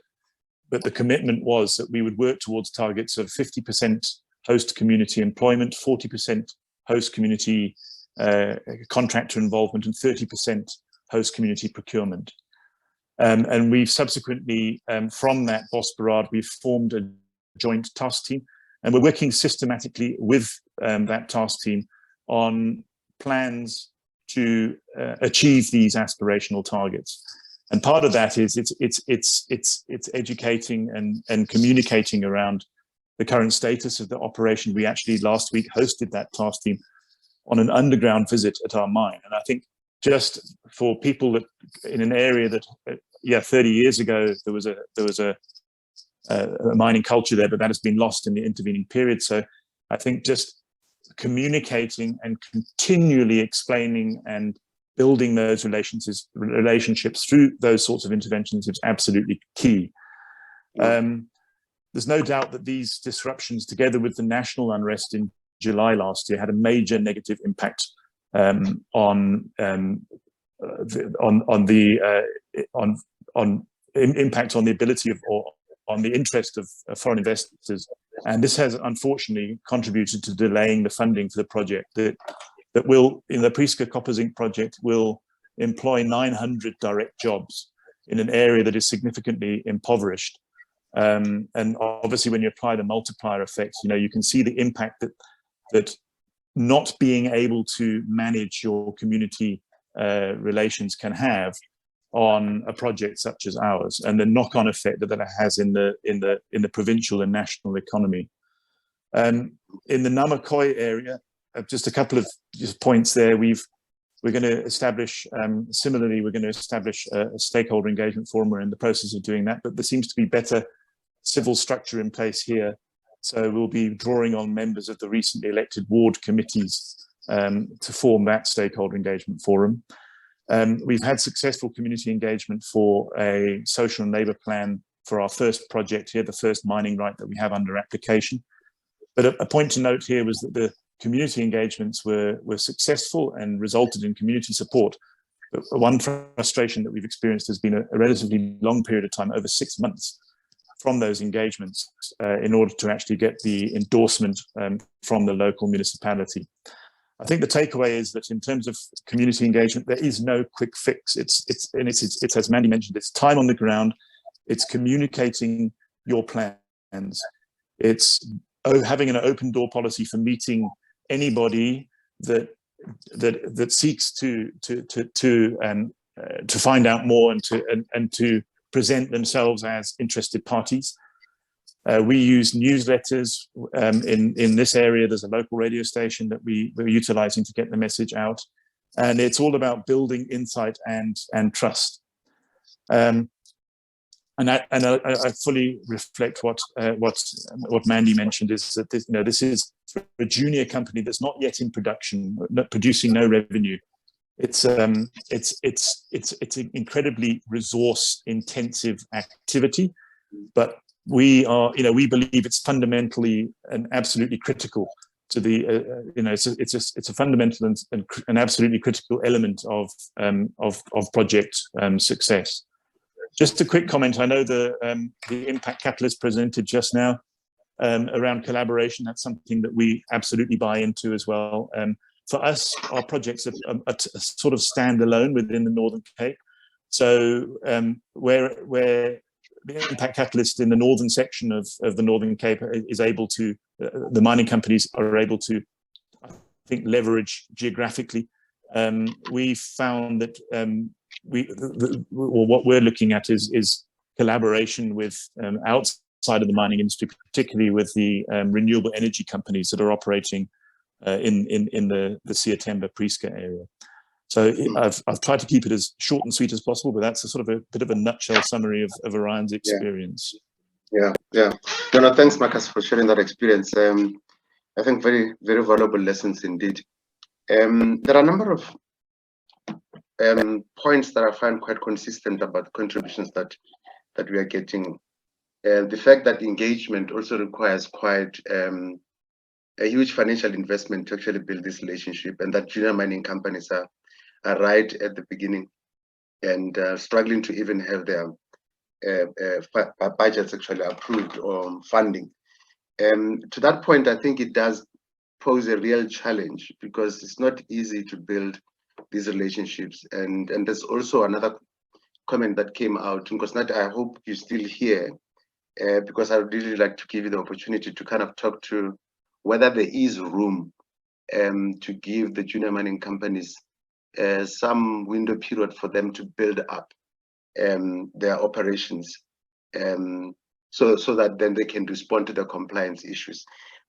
L: the commitment was that we would work towards targets of 50% host community employment, 40% host community contractor involvement, and 30% host community procurement. And we've subsequently, from that boss parade, we've formed a joint task team, and we're working systematically with that task team on plans to achieve these aspirational targets. And part of that is it's educating and communicating around the current status of the operation. We actually last week hosted that task team on an underground visit at our mine. And I think just for people that in an area that, 30 years ago, there was a mining culture there, but that has been lost in the intervening period. So I think just communicating and continually explaining and building those relationships through those sorts of interventions is absolutely key. There's no doubt that these disruptions, together with the national unrest in July last year, had a major negative impact on the ability of, or on the interest of foreign investors. And this has unfortunately contributed to delaying the funding for the project that will, in the Prieska Copper Zinc project, will employ 900 direct jobs in an area that is significantly impoverished. And obviously when you apply the multiplier effects, you can see the impact that not being able to manage your community relations can have on a project such as ours, and the knock-on effect that it has in the provincial and national economy. In the Namakoi area, just a couple of points there. We're going to establish, similarly, we're going to establish a stakeholder engagement forum. We're in the process of doing that, but there seems to be better civil structure in place here. So we'll be drawing on members of the recently elected ward committees to form that stakeholder engagement forum. We've had successful community engagement for a social and labour plan for our first project here, the first mining right that we have under application. But a point to note here was that the community engagements were successful and resulted in community support. But one frustration that we've experienced has been a relatively long period of time, over 6 months, from those engagements in order to actually get the endorsement from the local municipality. I think the takeaway is that in terms of community engagement, there is no quick fix. It's as Mandy mentioned, it's time on the ground, it's communicating your plans, it's having an open door policy for meeting anybody that seeks to find out more and to present themselves as interested parties. We use newsletters. In this area, there's a local radio station that we're utilizing to get the message out. And it's all about building insight and trust. And I fully reflect what Mandy mentioned, is that this is a junior company that's not yet in production, not producing no revenue. It's an incredibly resource intensive activity, but we believe it's fundamentally and absolutely critical the it's a fundamental and an absolutely critical element of project success. Just a quick comment. I know the impact catalyst presented just now around collaboration. That's something that we absolutely buy into as well. For us, our projects are sort of standalone within the Northern Cape. So where the impact catalyst in the northern section of the Northern Cape is able to, the mining companies are able to, I think, leverage geographically. We found that what we're looking at is collaboration with outside of the mining industry, particularly with the renewable energy companies that are operating in the Siatemba Prieska area. So I've tried to keep it as short and sweet as possible, but that's a sort of a bit of a nutshell summary of Orion's experience.
H: Yeah. No, thanks, Marcus, for sharing that experience. I think very, very valuable lessons indeed. There are a number of points that I find quite consistent about the contributions that we are getting. The fact that engagement also requires quite a huge financial investment to actually build this relationship, and that junior mining companies are right at the beginning and struggling to even have their budgets actually approved or funding. To that point, I think it does pose a real challenge because it's not easy to build these relationships. And there's also another comment that came out, because I hope you're still here, because I would really like to give you the opportunity to kind of talk to whether there is room to give the junior mining companies some window period for them to build up their operations, so that then they can respond to the compliance issues.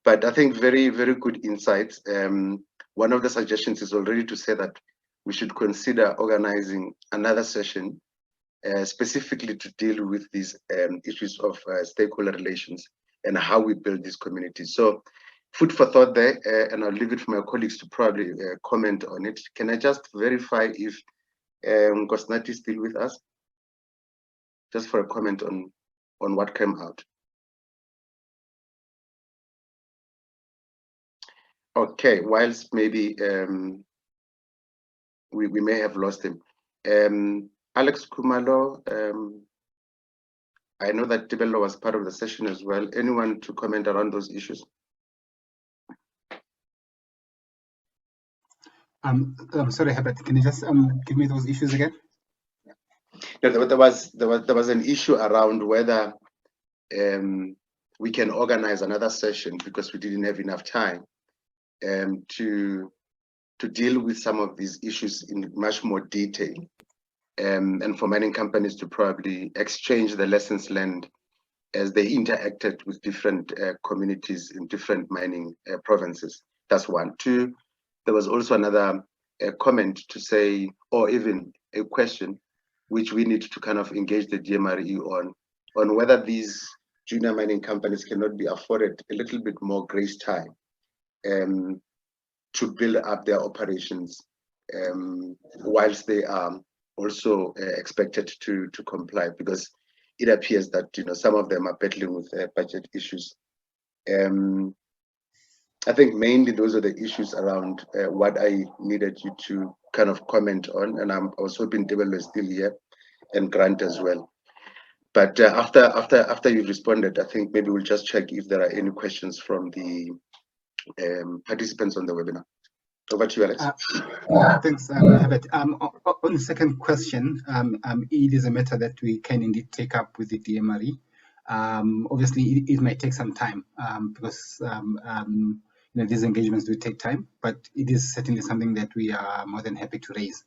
H: But I think very, very good insights. One of the suggestions is already to say that we should consider organizing another session specifically to deal with these issues of stakeholder relations and how we build these communities. So food for thought there, and I'll leave it for my colleagues to probably comment on it. Can I just verify if Gosnati is still with us? Just for a comment on what came out. Okay, whilst maybe we may have lost him. Alex Kumalo, I know that Tibello was part of the session as well. Anyone to comment around those issues?
B: I'm sorry, Herbert, can you just give me those issues again?
H: Yeah, there was an issue around whether we can organize another session, because we didn't have enough time to deal with some of these issues in much more detail, and for mining companies to probably exchange the lessons learned as they interacted with different communities in different mining provinces. That's one. Two, there was also another comment to say, or even a question, which we need to kind of engage the DMRE on whether these junior mining companies cannot be afforded a little bit more grace time to build up their operations, whilst they are also expected to comply, because it appears that some of them are battling with budget issues. I think mainly those are the issues around what I needed you to kind of comment on, and I was hoping Tebelo is still here, and Grant as well. But after you've responded, I think maybe we'll just check if there are any questions from the participants on the webinar. Over to you, Alex.
B: Thanks, Herbert. On the second question, it is a matter that we can indeed take up with the DMRE. Obviously, it might take some time because these engagements do take time, but it is certainly something that we are more than happy to raise,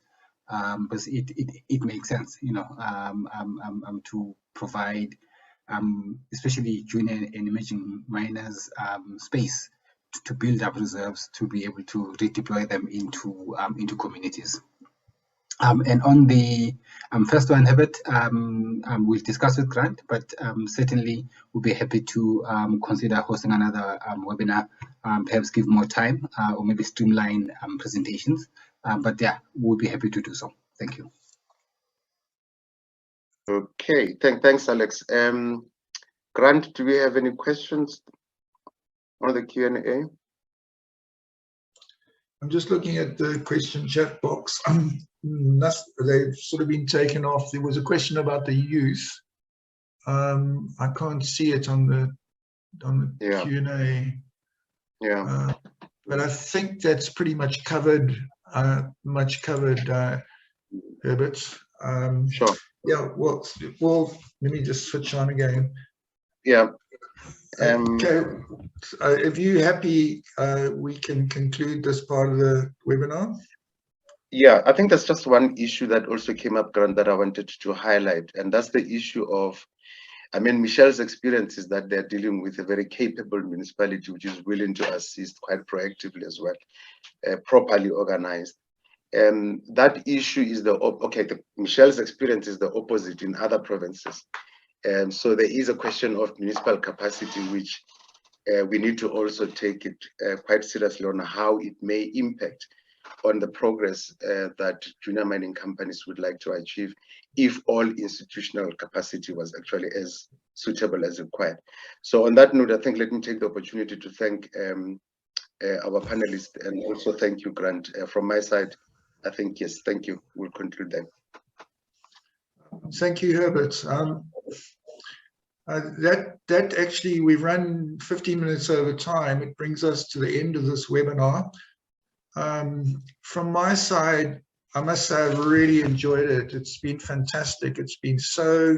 B: because it makes sense, to provide, especially junior and emerging miners, space to build up reserves to be able to redeploy them into communities. And on the first one, Herbert, we'll discuss with Grant, but certainly we'll be happy to consider hosting another webinar, perhaps give more time or maybe streamline presentations. But yeah, we'll be happy to do so. Thank you.
H: Okay, thanks, Alex. Grant, do we have any questions on the Q&A?
A: I'm just looking at the question chat box. They've sort of been taken off. There was a question about the youth. I can't see it on the Q&A.
H: Yeah.
A: But I think that's pretty much covered. Herbert.
H: Sure.
A: Yeah. Well, let me just switch on again.
H: Yeah.
A: Okay. If you're happy, we can conclude this part of the webinar.
H: Yeah, I think there's just one issue that also came up, Grant, that I wanted to highlight, and that's the issue of, I mean, Michelle's experience is that they're dealing with a very capable municipality which is willing to assist quite proactively as well, properly organized. That issue is Michelle's experience is the opposite in other provinces. So there is a question of municipal capacity, which we need to also take it quite seriously on how it may impact on the progress that junior mining companies would like to achieve if all institutional capacity was actually as suitable as required. So on that note, I think let me take the opportunity to thank our panelists and also thank you, Grant. From my side, I think, yes, thank you. We'll conclude then.
A: Thank you, Herbert. That actually, we've run 15 minutes over time. It brings us to the end of this webinar. From my side, I must say I've really enjoyed it. It's been fantastic. It's been so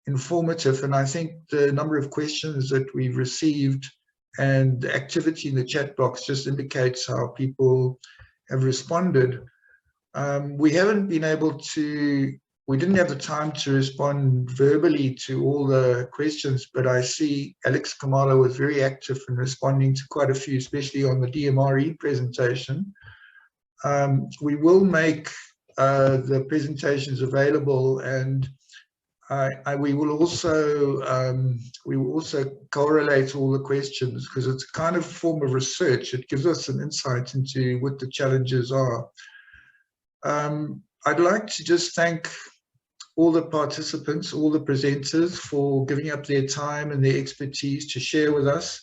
A: informative, and I think the number of questions that we've received and the activity in the chat box just indicates how people have responded. We haven't been able to, we didn't have the time to respond verbally to all the questions, but I see Alex Kamala was very active in responding to quite a few, especially on the DMRE presentation. We will make the presentations available, and we will also correlate all the questions, because it's a kind of form of research. It gives us an insight into what the challenges are. I'd like to just thank all the participants, all the presenters, for giving up their time and their expertise to share with us.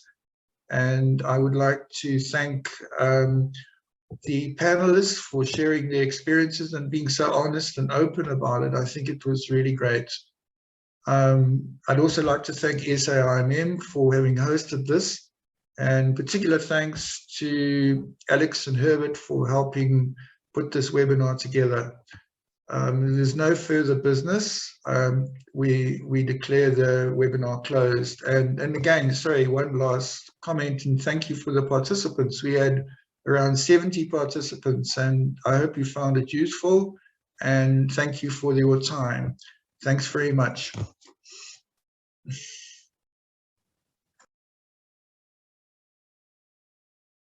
A: And I would like to thank the panelists for sharing their experiences and being so honest and open about it. I think it was really great. I'd also like to thank SAIMM for having hosted this, and particular thanks to Alex and Herbert for helping put this webinar together. There's no further business. We declare the webinar closed. And again, sorry, one last comment, and thank you for the participants. We had around 70 participants, and I hope you found it useful, and thank you for your time. Thanks very much.